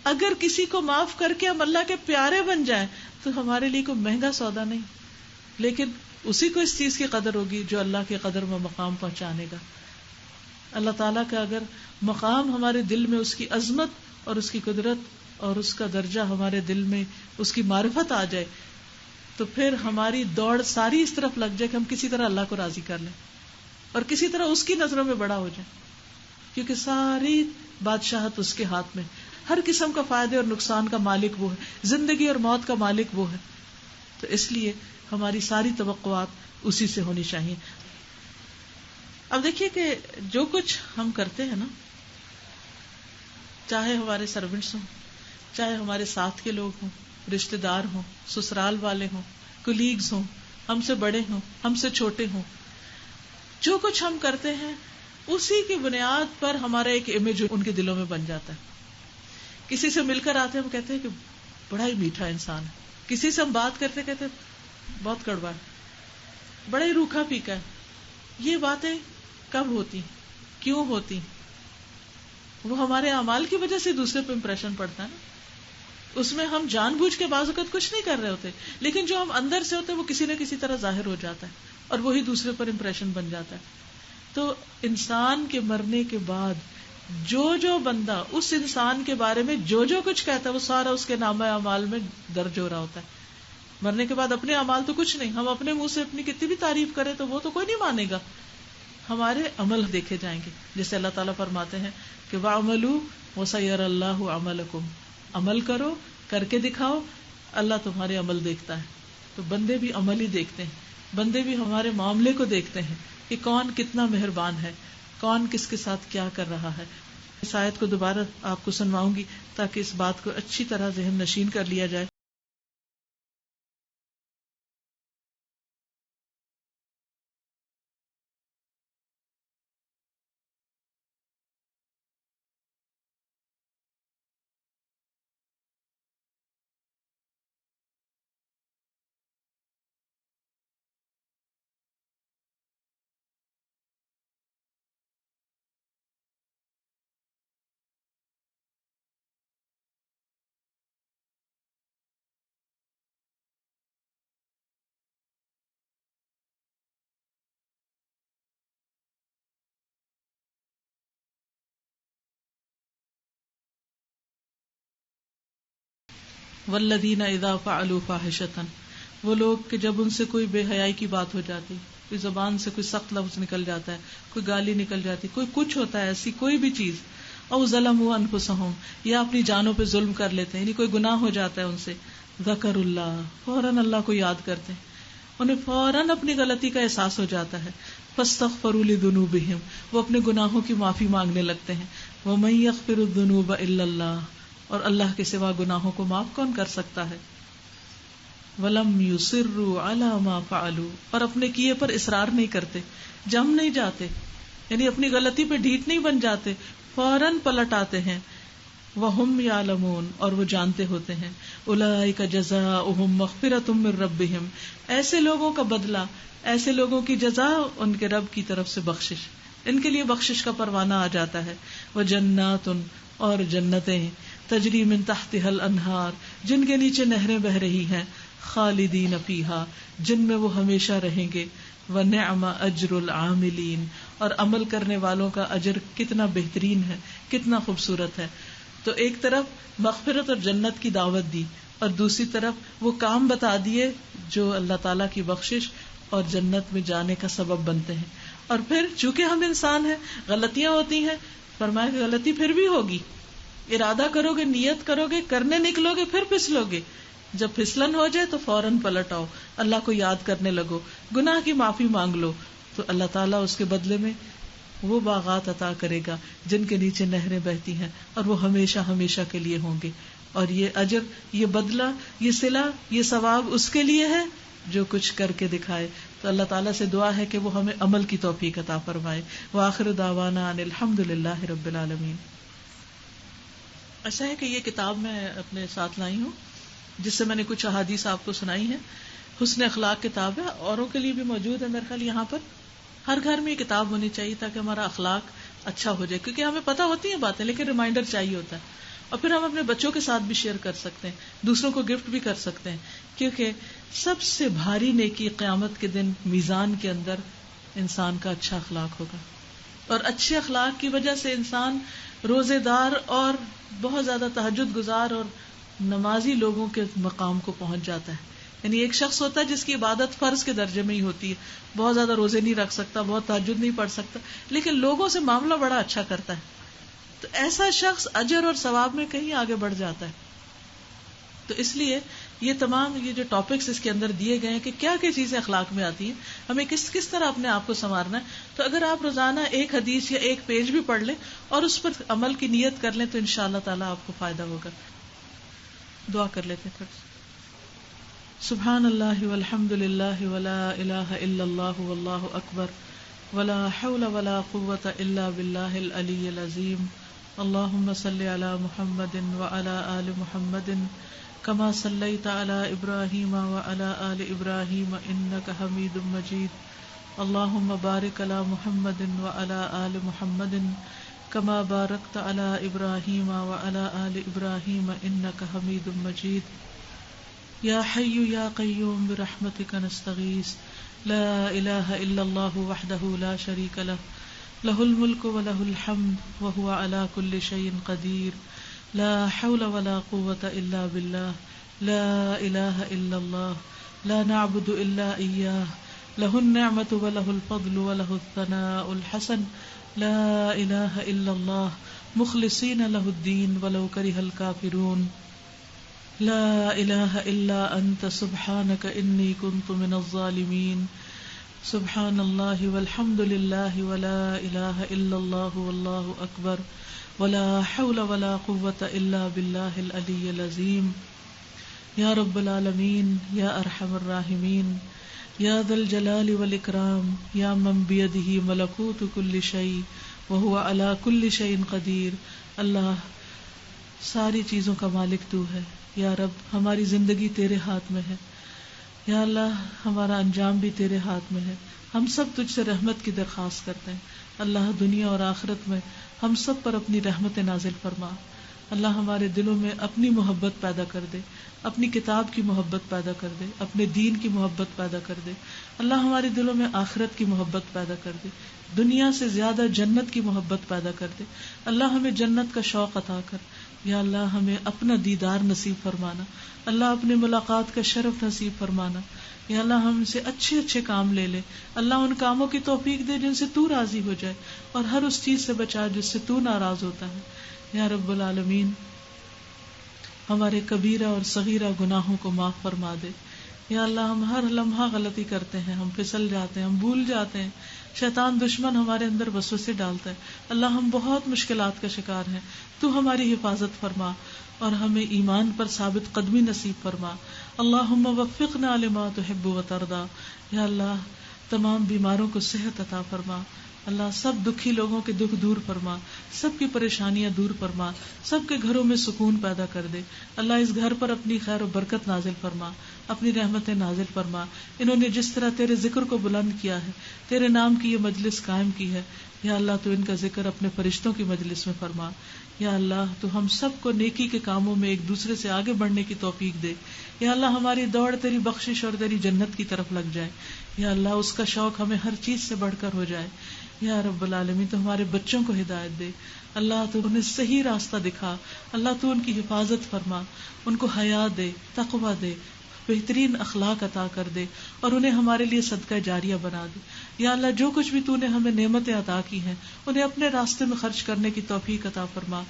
اگر کسی کو معاف کر کے ہم اللہ کے پیارے بن جائیں تو ہمارے لیے کوئی مہنگا سودا نہیں، لیکن اسی کو اس چیز کی قدر ہوگی جو اللہ کے قدر میں مقام پہنچانے گا. اللہ تعالیٰ کا اگر مقام ہمارے دل میں اس کی عظمت اور اس کی قدرت اور اس کا درجہ ہمارے دل میں اس کی معرفت آ جائے تو پھر ہماری دوڑ ساری اس طرف لگ جائے کہ ہم کسی طرح اللہ کو راضی کر لیں اور کسی طرح اس کی نظروں میں بڑا ہو جائے، کیونکہ ساری بادشاہت اس کے ہاتھ میں، ہر قسم کا فائدے اور نقصان کا مالک وہ ہے، زندگی اور موت کا مالک وہ ہے. تو اس لیے ہماری ساری توقعات اسی سے ہونی چاہیے. اب دیکھیے کہ جو کچھ ہم کرتے ہیں نا، چاہے ہمارے سروینٹس ہوں، چاہے ہمارے ساتھ کے لوگ ہوں، رشتے دار ہوں، سسرال والے ہوں، کولیگز ہوں، ہم سے بڑے ہوں، ہم سے چھوٹے ہوں، جو کچھ ہم کرتے ہیں اسی کی بنیاد پر ہمارا ایک امیج ان کے دلوں میں بن جاتا ہے. کسی سے مل کر آتے ہیں ہم کہتے ہیں کہ بڑا ہی میٹھا انسان ہے، کسی سے ہم بات کرتے کہتے بہت کڑوا ہے، بڑا ہی روکھا پھیکا ہے. یہ باتیں کب ہوتی، کیوں ہوتی؟ وہ ہمارے اعمال کی وجہ سے دوسرے پہ امپریشن پڑتا ہے نا. اس میں ہم جان بوجھ کے بعض اوقات کچھ نہیں کر رہے ہوتے، لیکن جو ہم اندر سے ہوتے ہیں وہ کسی نہ کسی طرح ظاہر ہو جاتا ہے اور وہی دوسرے پر امپریشن بن جاتا ہے. تو انسان کے مرنے کے بعد جو بندہ اس انسان کے بارے میں جو کچھ کہتا ہے وہ سارا اس کے نامہ اعمال میں درج ہو رہا ہوتا ہے. مرنے کے بعد اپنے اعمال تو کچھ نہیں، ہم اپنے منہ سے اپنی کتنی بھی تعریف کریں تو وہ تو کوئی نہیں مانے گا، ہمارے عمل دیکھے جائیں گے. جیسے اللہ تعالیٰ فرماتے ہیں کہ وَعْمَلُوا وَسَيَرَ اللَّهُ عَمَلَكُمْ، عمل کرو، کر کے دکھاؤ، اللہ تمہارے عمل دیکھتا ہے. تو بندے بھی عمل ہی دیکھتے ہیں، بندے بھی ہمارے معاملے کو دیکھتے ہیں کہ کون کتنا مہربان ہے، کون کس کے ساتھ کیا کر رہا ہے. اس آیت کو دوبارہ آپ کو سنواؤں گی تاکہ اس بات کو اچھی طرح ذہن نشین کر لیا جائے. والذین اذا فعلوا فاحشۃ، وہ لوگ کہ جب ان سے کوئی بے حیائی کی بات ہو جاتی، کوئی زبان سے کوئی سخت لفظ نکل جاتا ہے، کوئی گالی نکل جاتی، کوئی کچھ ہوتا ہے ایسی کوئی بھی چیز، او ظلموا انفسہم، یا اپنی جانوں پہ ظلم کر لیتے ہیں، یعنی کوئی گناہ ہو جاتا ہے ان سے، ذکر اللہ، فوراً اللہ کو یاد کرتے ہیں، انہیں فوراً اپنی غلطی کا احساس ہو جاتا ہے. فاستغفروا لذنوبہم، وہ اپنے گناہوں کی معافی مانگنے لگتے ہیں. ومن یغفر الذنوب الا اللہ، اور اللہ کے سوا گناہوں کو معاف کون کر سکتا ہے. وَلَمْ يُصِرُّوا عَلَى مَا فَعَلُوا، اور اپنے کیے پر اصرار نہیں کرتے، جم نہیں جاتے، یعنی اپنی غلطی پہ ڈھیٹ نہیں بن جاتے، فوراً پلٹ آتے ہیں. وَهُمْ يَعْلَمُونَ، اور وہ جانتے ہوتے ہیں. أُولَئِكَ جَزَاؤُهُمْ مَغْفِرَةٌ مِّن رَّبِّهِمْ، ایسے لوگوں کا بدلہ، ایسے لوگوں کی جزا ان کے رب کی طرف سے بخشش، ان کے لیے بخشش کا پروانہ آ جاتا ہے. وَجَنَّاتٌ، اور جنتیں، تجری من تحتها الانہار، جن کے نیچے نہریں بہ رہی ہیں، خالدین فیہا، جن میں وہ ہمیشہ رہیں گے. ونعم اجر العاملین، اور عمل کرنے والوں کا اجر کتنا بہترین ہے، کتنا خوبصورت ہے. تو ایک طرف مغفرت اور جنت کی دعوت دی، اور دوسری طرف وہ کام بتا دیے جو اللہ تعالیٰ کی بخشش اور جنت میں جانے کا سبب بنتے ہیں. اور پھر چونکہ ہم انسان ہیں، غلطیاں ہوتی ہیں، فرمایا کہ غلطی پھر بھی ہوگی، ارادہ کرو گے، نیت کرو گے، کرنے نکلو گے، پھر پھسلو گے. جب پھسلن ہو جائے تو فوراً پلٹ آؤ، اللہ کو یاد کرنے لگو، گناہ کی معافی مانگ لو، تو اللہ تعالیٰ اس کے بدلے میں وہ باغات عطا کرے گا جن کے نیچے نہریں بہتی ہیں، اور وہ ہمیشہ ہمیشہ کے لیے ہوں گے. اور یہ اجر، یہ بدلہ، یہ صلہ، یہ ثواب اس کے لیے ہے جو کچھ کر کے دکھائے. تو اللہ تعالیٰ سے دعا ہے کہ وہ ہمیں عمل کی توفیق عطا فرمائے. وآخر دعوانا ان الحمد للہ رب العالمین. ایسا ہے کہ یہ کتاب میں اپنے ساتھ لائی ہوں، جس سے میں نے کچھ احادیث آپ کو سنائی ہیں. حسن اخلاق کتاب ہے، اوروں کے لیے بھی موجود ہے میرے خیال. یہاں پر ہر گھر میں یہ کتاب ہونی چاہیے تاکہ ہمارا اخلاق اچھا ہو جائے، کیونکہ ہمیں پتہ ہوتی ہیں باتیں لیکن ریمائنڈر چاہیے ہوتا ہے. اور پھر ہم اپنے بچوں کے ساتھ بھی شیئر کر سکتے ہیں، دوسروں کو گفٹ بھی کر سکتے ہیں، کیونکہ سب سے بھاری نیکی قیامت کے دن میزان کے اندر انسان کا اچھا اخلاق ہوگا. اور اچھے اخلاق کی وجہ سے انسان روزے دار اور بہت زیادہ تہجد گزار اور نمازی لوگوں کے مقام کو پہنچ جاتا ہے، یعنی ایک شخص ہوتا ہے جس کی عبادت فرض کے درجے میں ہی ہوتی ہے، بہت زیادہ روزے نہیں رکھ سکتا، بہت تہجد نہیں پڑھ سکتا، لیکن لوگوں سے معاملہ بڑا اچھا کرتا ہے، تو ایسا شخص اجر اور ثواب میں کہیں آگے بڑھ جاتا ہے. تو اس لیے یہ تمام یہ جو ٹاپکس اس کے اندر دیے گئے ہیں کہ کیا کیا چیزیں اخلاق میں آتی ہیں، ہمیں کس طرح اپنے آپ کو سنوارنا ہے. تو اگر آپ روزانہ ایک حدیث یا ایک پیج بھی پڑھ لیں اور اس پر عمل کی نیت کر لیں تو انشاءاللہ تعالیٰ آپ کو فائدہ ہوگا. دعا کر لیتے ہیں. سبحان اللہ والحمد للہ ولا الہ الا اللہ واللہ اکبر ولا حول ولا قوة الا باللہ العلی العظیم. اللہم صل علی محمد وعلی آل محمد كما صليت على إبراهيم وعلى آل إبراهيم إنك حميد مجيد. اللهم بارك على محمد وعلى آل محمد كما باركت على إبراهيم وعلى آل إبراهيم إنك حميد مجيد. يا حي يا قيوم برحمتك نستغيث. لا إله إلا الله وحده لا شريك له له الملك وله الحمد وهو على كل شيء قدير. لا حول ولا قوة إلا بالله. لا إله إلا الله. لا نعبد إلا إياه. له النعمة وله الفضل وله الثناء الحسن. لا إله إلا الله مخلصين له الدين ولو كره الكافرون. لا إله إلا أنت سبحانك إني كنت من الظالمين. سبحان الله والحمد لله ولا إله إلا الله والله أكبر ولا حول ولا قوة إلا بالله العلي العظيم. یا رب العالمین یا ارحم الراحمین یا ذا الجلال والاکرام یا من بیدہ ملکوت کل شیء وہو علی کل شیء قدیر. اللہ ساری چیزوں کا مالک تو ہے. یا رب ہماری زندگی تیرے ہاتھ میں ہے. یا اللہ ہمارا انجام بھی تیرے ہاتھ میں ہے. ہم سب تجھ سے رحمت کی درخواست کرتے ہیں. اللہ دنیا اور آخرت میں ہم سب پر اپنی رحمت نازل فرما. اللہ ہمارے دلوں میں اپنی محبت پیدا کر دے، اپنی کتاب کی محبت پیدا کر دے، اپنے دین کی محبت پیدا کر دے. اللہ ہمارے دلوں میں آخرت کی محبت پیدا کر دے، دنیا سے زیادہ جنت کی محبت پیدا کر دے. اللہ ہمیں جنت کا شوق عطا کر. یا اللہ ہمیں اپنا دیدار نصیب فرمانا. اللہ اپنے ملاقات کا شرف نصیب فرمانا. یا اللہ ہم سے اچھے اچھے کام لے لے. اللہ ان کاموں کی توفیق دے جن سے تو راضی ہو جائے، اور ہر اس چیز سے بچا جس سے تو ناراض ہوتا ہے. یا رب العالمین ہمارے کبیرہ اور صغیرہ گناہوں کو معاف فرما دے. یا اللہ ہم ہر لمحہ غلطی کرتے ہیں، ہم پھسل جاتے ہیں، ہم بھول جاتے ہیں، شیطان دشمن ہمارے اندر وسوسے ڈالتا ہے. اللہ ہم بہت مشکلات کا شکار ہیں، تو ہماری حفاظت فرما اور ہمیں ایمان پر ثابت قدمی نصیب فرما. اللہم وفقنا لما تحب وترضى. یا اللہ تمام بیماروں کو صحت عطا فرما. اللہ سب دکھی لوگوں کے دکھ دور فرما، سب کی پریشانیاں دور فرما، سب کے گھروں میں سکون پیدا کر دے. اللہ اس گھر پر اپنی خیر و برکت نازل فرما، اپنی رحمتیں نازل فرما. انہوں نے جس طرح تیرے ذکر کو بلند کیا ہے، تیرے نام کی یہ مجلس قائم کی ہے، یا اللہ تو ان کا ذکر اپنے فرشتوں کی مجلس میں فرما. یا اللہ تو ہم سب کو نیکی کے کاموں میں ایک دوسرے سے آگے بڑھنے کی توفیق دے. یا اللہ ہماری دوڑ تیری بخشش اور تیری جنت کی طرف لگ جائے. یا اللہ اس کا شوق ہمیں ہر چیز سے بڑھ کر ہو جائے. یا رب العالمین تو ہمارے بچوں کو ہدایت دے. اللہ تو انہیں صحیح راستہ دکھا. اللہ تو ان کی حفاظت فرما، ان کو حیا دے، تقوی دے، بہترین اخلاق عطا کر دے، اور انہیں ہمارے لیے صدقہ جاریہ بنا دے. یا اللہ جو کچھ بھی تو نے ہمیں نعمتیں عطا کی ہیں انہیں اپنے راستے میں خرچ کرنے کی توفیق عطا فرما.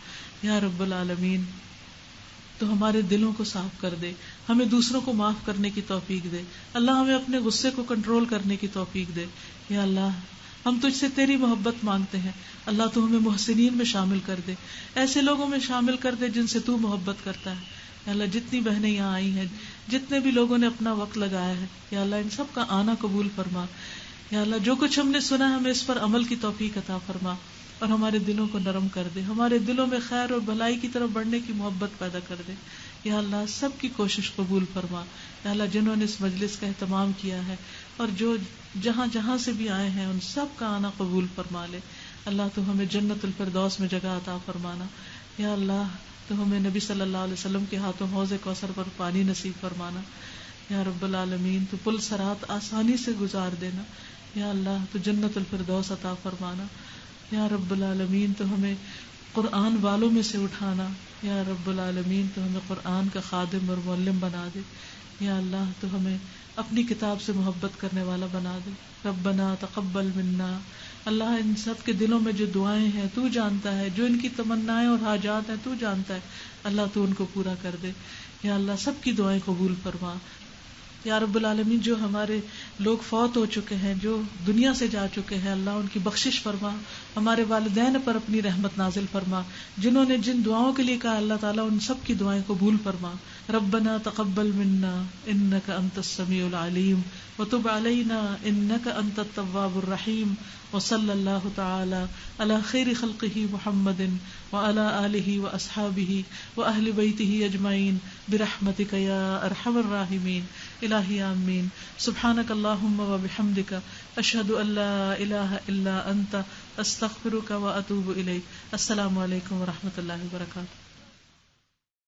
یا رب العالمین تو ہمارے دلوں کو صاف کر دے، ہمیں دوسروں کو معاف کرنے کی توفیق دے. اللہ ہمیں اپنے غصے کو کنٹرول کرنے کی توفیق دے. یا اللہ ہم تجھ سے تیری محبت مانگتے ہیں. اللہ تو ہمیں محسنین میں شامل کر دے، ایسے لوگوں میں شامل کر دے جن سے تو محبت کرتا ہے. یا اللہ جتنی بہنیں یہاں آئی ہیں، جتنے بھی لوگوں نے اپنا وقت لگایا ہے، یا اللہ ان سب کا آنا قبول فرما. یا اللہ جو کچھ ہم نے سنا ہمیں اس پر عمل کی توفیق عطا فرما اور ہمارے دلوں کو نرم کر دے. ہمارے دلوں میں خیر اور بھلائی کی طرف بڑھنے کی محبت پیدا کر دے. یا اللہ سب کی کوشش قبول فرما. یا اللہ جنہوں نے اس مجلس کا اہتمام کیا ہے اور جو جہاں جہاں سے بھی آئے ہیں ان سب کا آنا قبول فرما لے. اللہ تو ہمیں جنت الفردوس میں جگہ عطا فرمانا. یا اللہ تو ہمیں نبی صلی اللہ علیہ وسلم کے ہاتھوں حوض کوثر پر پانی نصیب فرمانا. یا رب العالمین تو پل صراط آسانی سے گزار دینا. یا اللہ تو جنت الفردوس عطا فرمانا. یا رب العالمین تو ہمیں قرآن والوں میں سے اٹھانا. یا رب العالمین تو ہمیں قرآن کا خادم اور معلم بنا دے. یا اللہ تو ہمیں اپنی کتاب سے محبت کرنے والا بنا دے. ربنا تقبل منا. اللہ ان سب کے دلوں میں جو دعائیں ہیں تو جانتا ہے, جو ان کی تمنائیں اور حاجات ہیں تو جانتا ہے. اللہ تو ان کو پورا کر دے. یا اللہ سب کی دعائیں قبول فرما. یا رب العالمین جو ہمارے لوگ فوت ہو چکے ہیں, جو دنیا سے جا چکے ہیں, اللہ ان کی بخشش فرما. ہمارے والدین پر اپنی رحمت نازل فرما. جنہوں نے جن دعاؤں کے لیے کہا اللہ تعالیٰ ان سب کی دعائیں قبول فرما. ربنا تقبل منا انك انت السميع العليم وتب علينا انك انت التواب الرحيم. وصلی اللہ تعالی علی خیر خلقہ محمد وعلی آلہ واصحابہ واہل بیتہ اجمعین برحمتک یا ارحم الراحمین. الہی آمین. سبحانک اللہم وبحمدک اشہد ان لا الہ الا انت استغفرک واتوب الیک. السلام علیکم ورحمۃ اللہ وبرکاتہ.